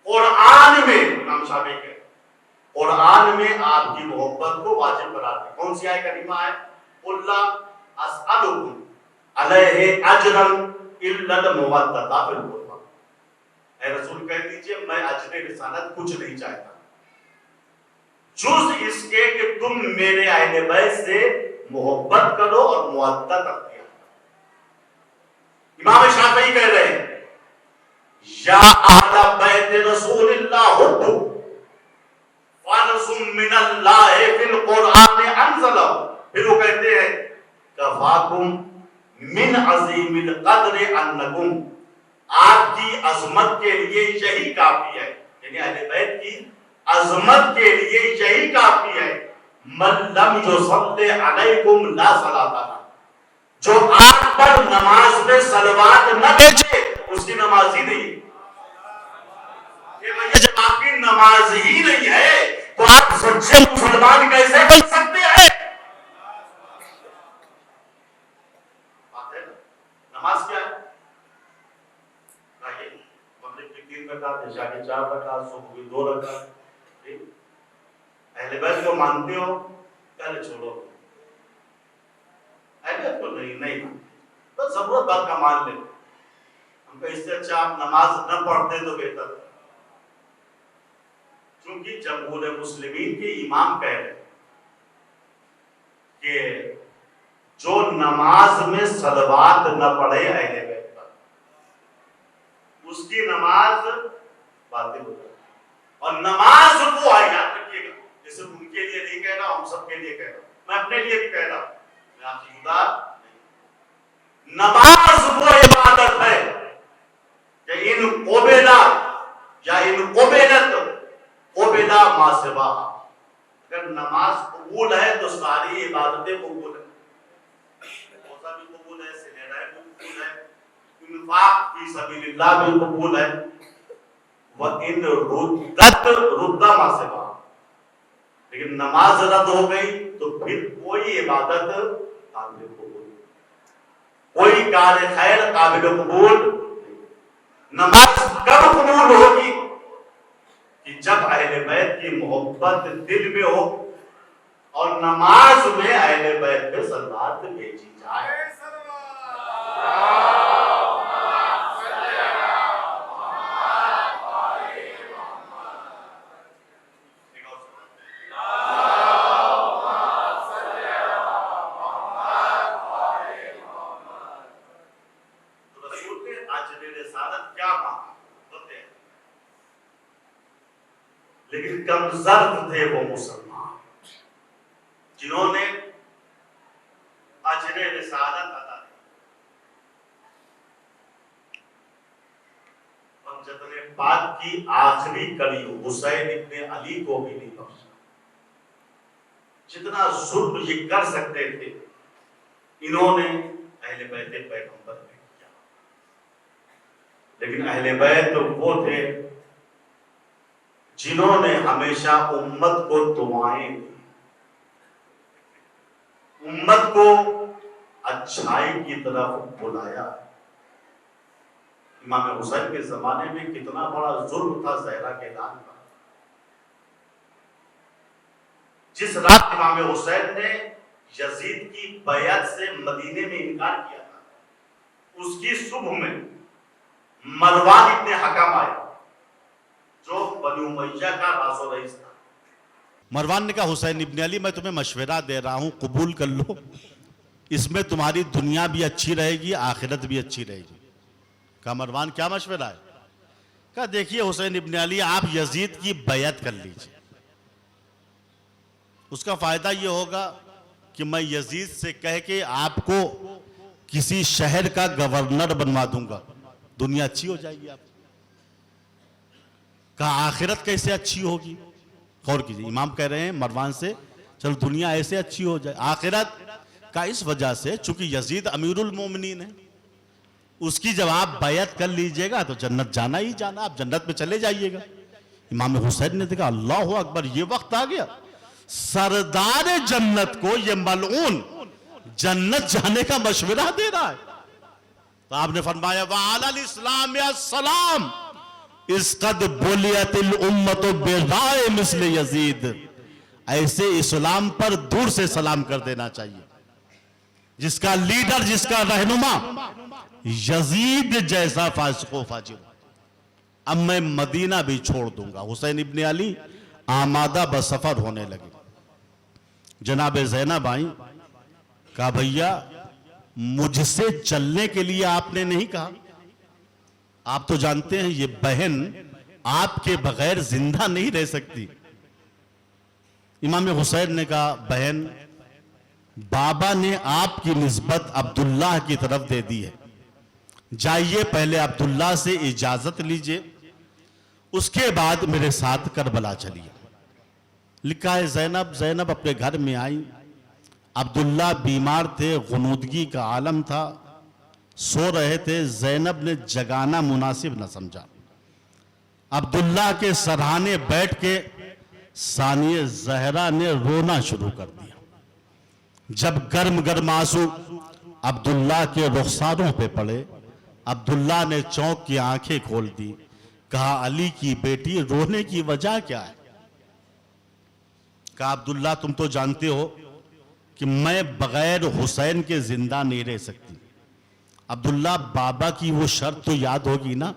कुरान में इमाम शाफी के कुरान में आपकी मोहब्बत को वाजिब करार दिया। कौन सी आयत करीमा है? कुल्ला अस्अलुकुम अलैहि अजरन इल्लल मवद्दता फिल कुर्बा, ऐ रसूल कह दीजिए मैं अजर रिसालत कुछ नहीं चाहता जुज इसके कि तुम मेरे अहले बैत से मोहब्बत करो और मुवद्दत अख्तियार करो। इमाम शाफई कह रहे हैं या अहला बैत रसूलिल्लाह हुब्बु फर्जुम मिनल्लाह फिल कुरआन अंज़लहु, फिर वो कहते हैं कफाकुम मिन अज़ीमिल क़द्र अन्नकुम, आपकी अजमत के लिए यही काफी है, यानी अहले बैत की अजमत के लिए यही काफी है, मन लम युसल्ली अलैकुम ला सलाता, जो आप पर नमाज में सलवात न भेजे उसकी नमाज ही नहीं। ये भैया जब आपकी नमाज ही नहीं है तो आप सच्चे मुसलमान कैसे बन सकते हैं? नमाज क्या है? मगरिब की 3 रकात, इशा की 4 रकात, सुबह की 2 रकात। अहले बैत को मानते हो? पहले छोड़ो, अहले बैत को नहीं मानते, बस जरूरत बात का मान ले। हमको इससे अच्छा आप नमाज न पढ़ते तो बेहतर, क्योंकि जमहूर मुस्लिमीन के इमाम कह रहे कि जो नमाज में सलवात न पढ़े अहले बैत पर उसकी नमाज बातिल हो जाती, और नमाज वो है, याद रखिएगा, जैसे उनके लिए नहीं कह रहा, हम सबके लिए कह रहा हूं, मैं अपने लिए भी कह रहा हूं, मैं आपसे जुदा नहीं। नमाज वो इबादत है कि इन कोबेला या इन कोबेलत कोबेला मासिवा, अगर नमाज कबूल है तो सारी इबादतें कबूल है, रोजा भी कबूल है, सिनेरा भी कबूल है, इन्फाक फी सबीलिल्लाह भी कबूल है, व इन रुद्दत रुद्दा मासिवा, लेकिन नमाज रद्द हो गई तो फिर कोई इबादत काबिल कबूल, कोई कार्य खैर काबिल कबूल। नमाज कब कबूल होगी? कि जब अहले बैत की मोहब्बत दिल में हो और नमाज में अहले बैत पे सलात भेजी जाए। लेकिन कमजर्द थे वो मुसलमान जिन्होंने अजरे रिसालत अदा की। और पाक की आखिरी कड़ी हुसैन इब्ने अली को भी नहीं बख्शा। जितना जुल्म ये कर सकते थे इन्होंने अहले बैत पैगंबर पे किया। लेकिन अहले बैत तो वो थे जिन्होंने हमेशा उम्मत को दुआएं दी, उम्मत को अच्छाई की तरफ बुलाया। इमाम हुसैन के जमाने में कितना बड़ा जुल्म था ज़हरा के लाल पर। जिस रात इमाम हुसैन ने यजीद की बैअत से मदीने में इनकार किया था, उसकी सुबह में मरवान इब्ने हकम आया जो बनी उमैया का रासो रईस था। मरवान ने कहा हुसैन इब्ने अली, मैं तुम्हें मशवरा दे रहा हूं, कबूल कर लो, इसमें तुम्हारी दुनिया भी अच्छी रहेगी, आखिरत भी अच्छी रहेगी। कहा मरवान क्या मशवरा है? कहा देखिए हुसैन इब्ने अली, आप यजीद की बैअत कर लीजिए, उसका फायदा यह होगा कि मैं यजीद से कह के आपको किसी शहर का गवर्नर बनवा दूंगा, दुनिया अच्छी हो जाएगी आप। कहा आखिरत कैसे अच्छी होगी? गौर कीजिए, इमाम कह रहे हैं मरवान से चलो दुनिया ऐसे अच्छी हो जाए। आखिरत का इस वजह से चूंकि यजीद अमीरुल मोमिनीन है, उसकी जब आप बैअत कर लीजिएगा तो जन्नत जाना ही जाना, आप जन्नत में चले जाइएगा। इमाम हुसैन ने देखा अल्लाह अकबर, ये वक्त आ गया, सरदार जन्नत को ये मलऊन जन्नत जाने का मशवरा दे रहा है। तो आपने फरमाया वालल इस्लाम या सलाम इसकद बुलियतिल उम्मत बेराए मिस्ल यजीद, ऐसे इस्लाम पर दूर से सलाम कर देना चाहिए जिसका लीडर, जिसका रहनुमा यजीद जैसा फासिको फाजिर। अब मैं मदीना भी छोड़ दूंगा। हुसैन इब्ने अली आमादा बसफर होने लगे। जनाब ज़ैनब आई, कहा भैया मुझसे चलने के लिए आपने नहीं कहा, आप तो जानते हैं ये बहन आपके बगैर जिंदा नहीं रह सकती। इमाम हुसैन ने कहा बहन, बाबा ने आपकी निस्बत अब्दुल्लाह की तरफ दे दी है, जाइए पहले अब्दुल्लाह से इजाजत लीजिए, उसके बाद मेरे साथ करबला चलिए। लिखा है ज़ैनब अपने घर में आई, अब्दुल्ला बीमार थे, गुनूदगी का आलम था, सो रहे थे। ज़ैनब ने जगाना मुनासिब न समझा, अब्दुल्ला के सरहाने बैठ के सानिया ज़हरा ने रोना शुरू कर दिया। जब गर्म गर्म आंसू अब्दुल्ला के रुखसारों पे पड़े, अब्दुल्ला ने चौंक की आंखें खोल दी। कहा अली की बेटी, रोने की वजह क्या है? कहा अब्दुल्ला तुम तो जानते हो कि मैं बगैर हुसैन के जिंदा नहीं रह सकती। अब्दुल्ला बाबा की वो शर्त तो याद होगी ना,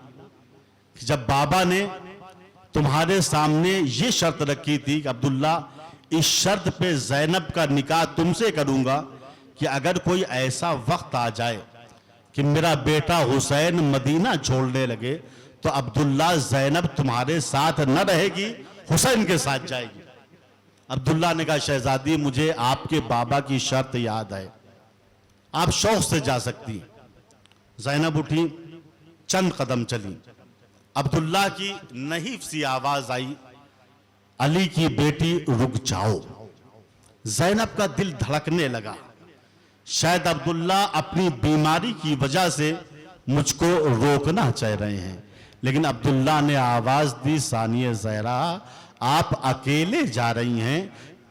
कि जब बाबा ने तुम्हारे सामने ये शर्त रखी थी कि अब्दुल्ला इस शर्त पे ज़ैनब का निकाह तुमसे करूंगा कि अगर कोई ऐसा वक्त आ जाए कि मेरा बेटा हुसैन मदीना छोड़ने लगे तो अब्दुल्ला ज़ैनब तुम्हारे साथ न रहेगी, हुसैन के साथ जाएगी। अब्दुल्ला ने कहा शहजादी मुझे आपके बाबा की शर्त याद है, आप शौक से जा सकती। ज़ैनब उठी, चंद कदम चली, अब्दुल्ला की नहीफ सी आवाज आई, अली की बेटी रुक जाओ। ज़ैनब का दिल धड़कने लगा, शायद अब्दुल्ला अपनी बीमारी की वजह से मुझको रोकना चाह रहे हैं। लेकिन अब्दुल्ला ने आवाज दी, सानिया ज़हरा आप अकेले जा रही हैं,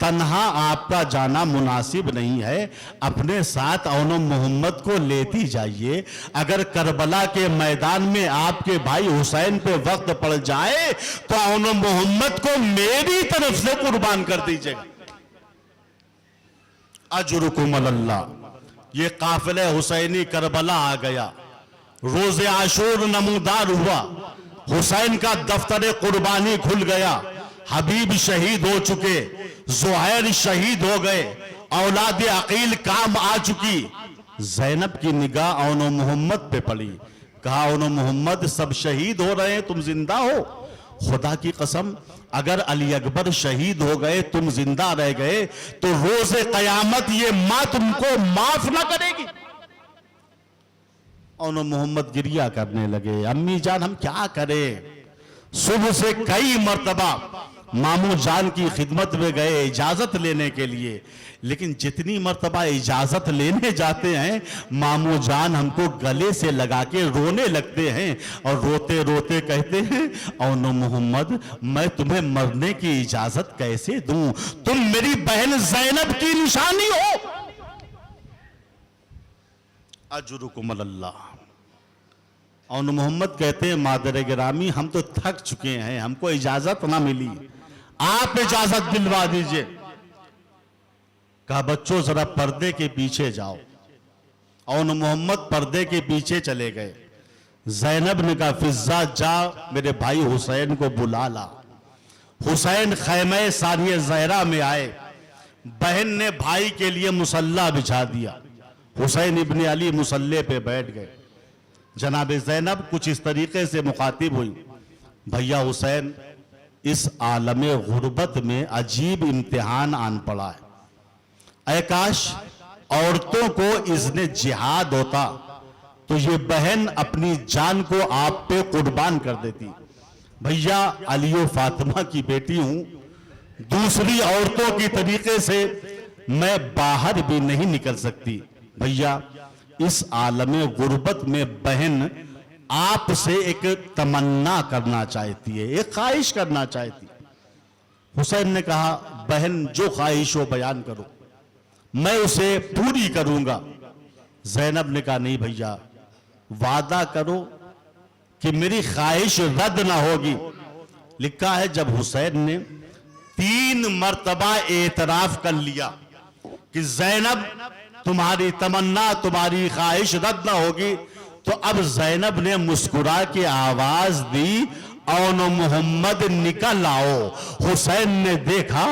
तन्हा आपका जाना मुनासिब नहीं है, अपने साथ औनो मोहम्मद को लेती जाइए। अगर करबला के मैदान में आपके भाई हुसैन पे वक्त पड़ जाए तो औनो मोहम्मद को मेरी तरफ से कुर्बान कर दीजिएगा। अजरुकुम अल्लाह। ये काफिले हुसैनी करबला आ गया, रोज़े आशूर नमूदार हुआ, हुसैन का दफ्तर कुर्बानी खुल गया, हबीब शहीद हो चुके, ज़ुहैर शहीद हो गए, औलाद अकील काम आ चुकी। ज़ैनब की निगाह औनो मोहम्मद पे पड़ी। कहा औनो मोहम्मद सब शहीद हो रहे हैं, तुम जिंदा हो? खुदा की कसम अगर अली अकबर शहीद हो गए, तुम जिंदा रह गए तो रोज़े कयामत ये मां तुमको माफ ना करेगी। औनो मोहम्मद गिरिया करने लगे, अम्मी जान हम क्या करें, सुबह से कई मर्तबा मामू जान की खिदमत में गए इजाजत लेने के लिए, लेकिन जितनी मर्तबा इजाजत लेने जाते हैं मामू जान हमको गले से लगा के रोने लगते हैं और रोते रोते कहते हैं, औनो मोहम्मद मैं तुम्हें मरने की इजाजत कैसे दूं, तुम मेरी बहन ज़ैनब की निशानी हो। अजरुकुम अल्लाह। औनो मोहम्मद कहते हैं, मादर गिरामी हम तो थक चुके हैं, हमको इजाजत ना मिली, आप इजाजत दिलवा दीजिए। कहा बच्चों जरा पर्दे के पीछे जाओ। औनो मोहम्मद पर्दे के पीछे चले गए। ज़ैनब ने कहा फिजा जा मेरे भाई हुसैन को बुला ला। हुसैन खैमे सानिया ज़हरा में आए। बहन ने भाई के लिए मुसल्ला बिछा दिया। हुसैन इब्ने अली मुसल्ले पे बैठ गए। जनाब ज़ैनब कुछ इस तरीके से मुखातिब हुई, भैया हुसैन इस आलमे गुर्बत में अजीब इम्तिहान आन पड़ा है। ऐ काश औरतों को इज़्ने जिहाद होता तो ये बहन अपनी जान को आप पे कुर्बान कर देती। भैया अली और फातिमा की बेटी हूं, दूसरी औरतों की तरीके से मैं बाहर भी नहीं निकल सकती। भैया इस आलमे गुर्बत में बहन आपसे एक तमन्ना करना चाहती है, एक ख्वाहिश करना चाहती। हुसैन ने कहा बहन जो ख्वाहिश हो बयान करो, मैं उसे पूरी करूंगा। ज़ैनब ने कहा नहीं भैया, वादा करो कि मेरी ख्वाहिश रद्द ना होगी। लिखा है जब हुसैन ने 3 मर्तबा एतराफ कर लिया कि ज़ैनब तुम्हारी तमन्ना तुम्हारी ख्वाहिश रद्द ना होगी, तो अब ज़ैनब ने मुस्कुरा के आवाज दी, औनो मोहम्मद निकल आओ। हुसैन ने देखा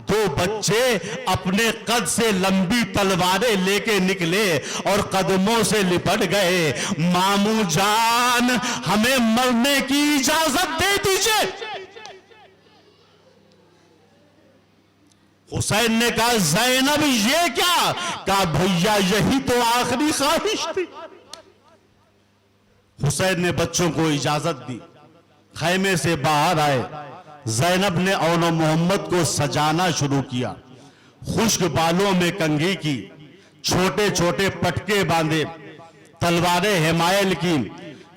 2 बच्चे अपने कद से लंबी तलवारें लेके निकले और कदमों से लिपट गए। मामू जान हमें मरने की इजाजत दे दीजिए। हुसैन ने कहा ज़ैनब ये क्या? कहा भैया यही तो आखिरी ख्वाहिश थी। हुसैन ने बच्चों को इजाजत दी, खैमे से बाहर आए। ज़ैनब ने औनो मोहम्मद को सजाना शुरू किया, खुश्क बालों में कंघी की, छोटे छोटे पटके बांधे, तलवारें हिमायल की।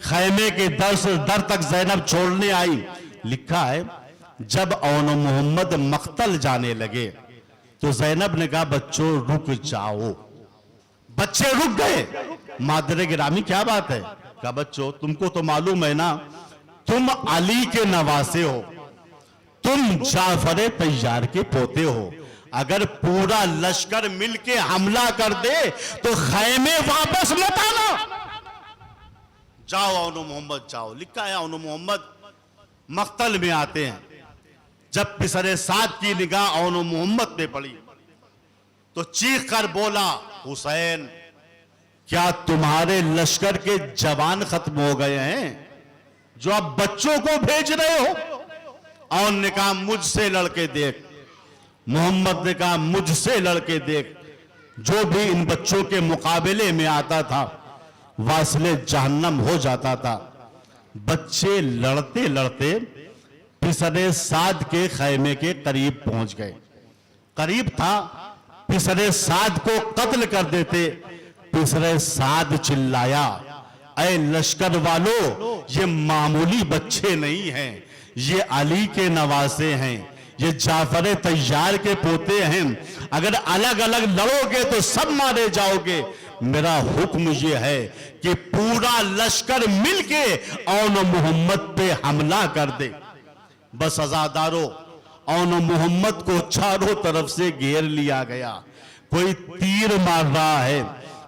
खैमे के दर से दर तक ज़ैनब छोड़ने आई। लिखा है जब औनो मोहम्मद मख्तल जाने लगे तो ज़ैनब ने कहा बच्चों रुक जाओ। बच्चे रुक गए। मादर गिरामी क्या बात है? कहा बच्चों तुमको तो मालूम है ना, तुम अली के नवासे हो, तुम जाफर तैयार के पोते हो। अगर पूरा लश्कर मिलके हमला कर दे तो खैमे वापस मत आना। जाओ औनो मोहम्मद जाओ। लिखा है औनो मोहम्मद मख्तल में आते हैं। जब पिसरे साद की निगाह औनो मोहम्मद पे पड़ी तो चीख कर बोला हुसैन क्या तुम्हारे लश्कर के जवान खत्म हो गए हैं जो अब बच्चों को भेज रहे हो? और ने कहा मुझसे लड़के देख। मोहम्मद ने कहा मुझसे लड़के देख। जो भी इन बच्चों के मुकाबले में आता था वासले जहन्नम हो जाता था। बच्चे लड़ते लड़ते पिसरे साद के खैमे के करीब पहुंच गए। करीब था पिसरे साद को कत्ल कर देते। पिसरे साद चिल्लाया ऐ लश्कर वालों, ये मामूली बच्चे नहीं हैं, ये अली के नवासे हैं, ये जाफर तैयार के पोते हैं। अगर अलग अलग लड़ोगे तो सब मारे जाओगे। मेरा हुक्म ये है कि पूरा लश्कर मिलके औनो मोहम्मद पे हमला कर दे। बस अज़ादारों, औनो मोहम्मद को चारों तरफ से घेर लिया गया। कोई तीर मार रहा है,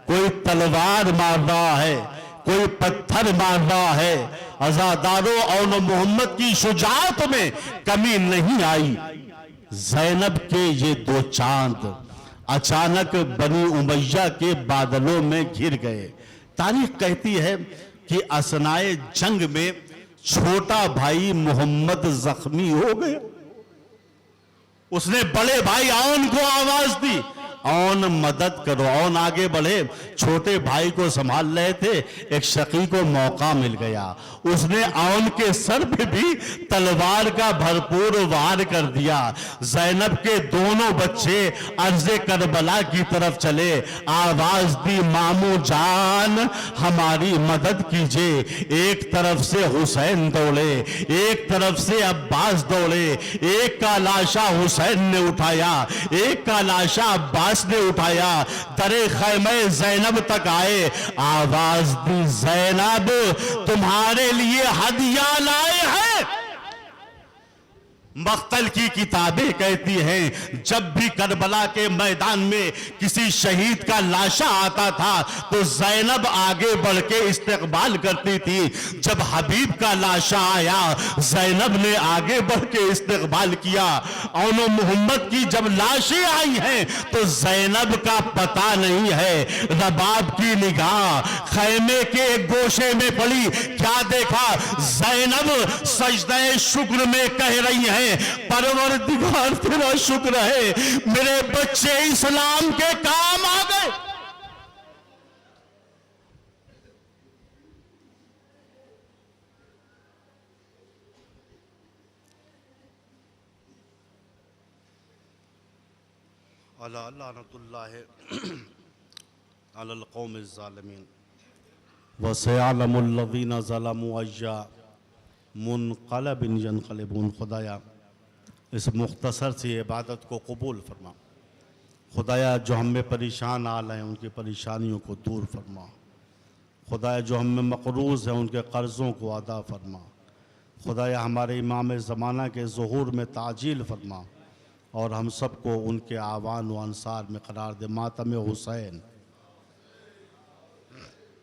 कोई तलवार मार रहा है, कोई पत्थर मार रहा है। अज़ादारों औनो मोहम्मद की शुजाअत में कमी नहीं आई। ज़ैनब के ये 2 चांद अचानक बनी उमैया के बादलों में घिर गए। तारीख कहती है कि असनाए जंग में छोटा भाई मोहम्मद जख्मी हो गया। उसने बड़े भाई औन को आवाज दी, औन मदद करो। औन आगे बढ़े, छोटे भाई को संभाल रहे थे, एक शकी को मौका मिल गया, उसने औन के सर पे भी तलवार का भरपूर वार कर दिया। जैनब के दोनों बच्चे अर्ज़े करबला की तरफ चले, आवाज दी मामू जान हमारी मदद कीजिए। एक तरफ से हुसैन दौड़े, एक तरफ से अब्बास दौड़े, एक का लाशा हुसैन ने उठाया, एक का लाशा अब्बास ने उठाया, दरे खैमे जैनब तक आए, आवाज दी जैनब तुम्हारे लिए हदिया लाए हैं। मख्तल की किताबें कहती हैं जब भी करबला के मैदान में किसी शहीद का लाशा आता था तो जैनब आगे बढ़ के इस्तकबाल करती थी। जब हबीब का लाशा आया जैनब ने आगे बढ़ के इस्तकबाल किया। और मोहम्मद की जब लाशें आई हैं तो जैनब का पता नहीं है। रबाब की निगाह खैमे के गोशे में पड़ी, क्या देखा? जैनब सजदे शुक्र में कह रही है परवरदिगार तेरा शुक्र है, मेरे बच्चे इस्लाम के काम आ गए। अला लानतुल्लाह अलल कौमिज़ ज़ालिमीन व सयअलमुल लज़ीना ज़लमू अय्या मुनक़लबिन यनक़लिबून। खुदाया इस मुख्तसर सी इबादत को कबूल फरमा। खुदाया जो हम में परेशान आल हैं उनकी परेशानियों को दूर फरमा। खुदाया जो हम में मक़रूज़ हैं उनके कर्ज़ों को अदा फरमा। खुदाया हमारे इमाम ज़माना के ज़ुहूर में ताजील फरमा और हम सबको उनके आवान व अंसार में करार दे। मातम हुसैन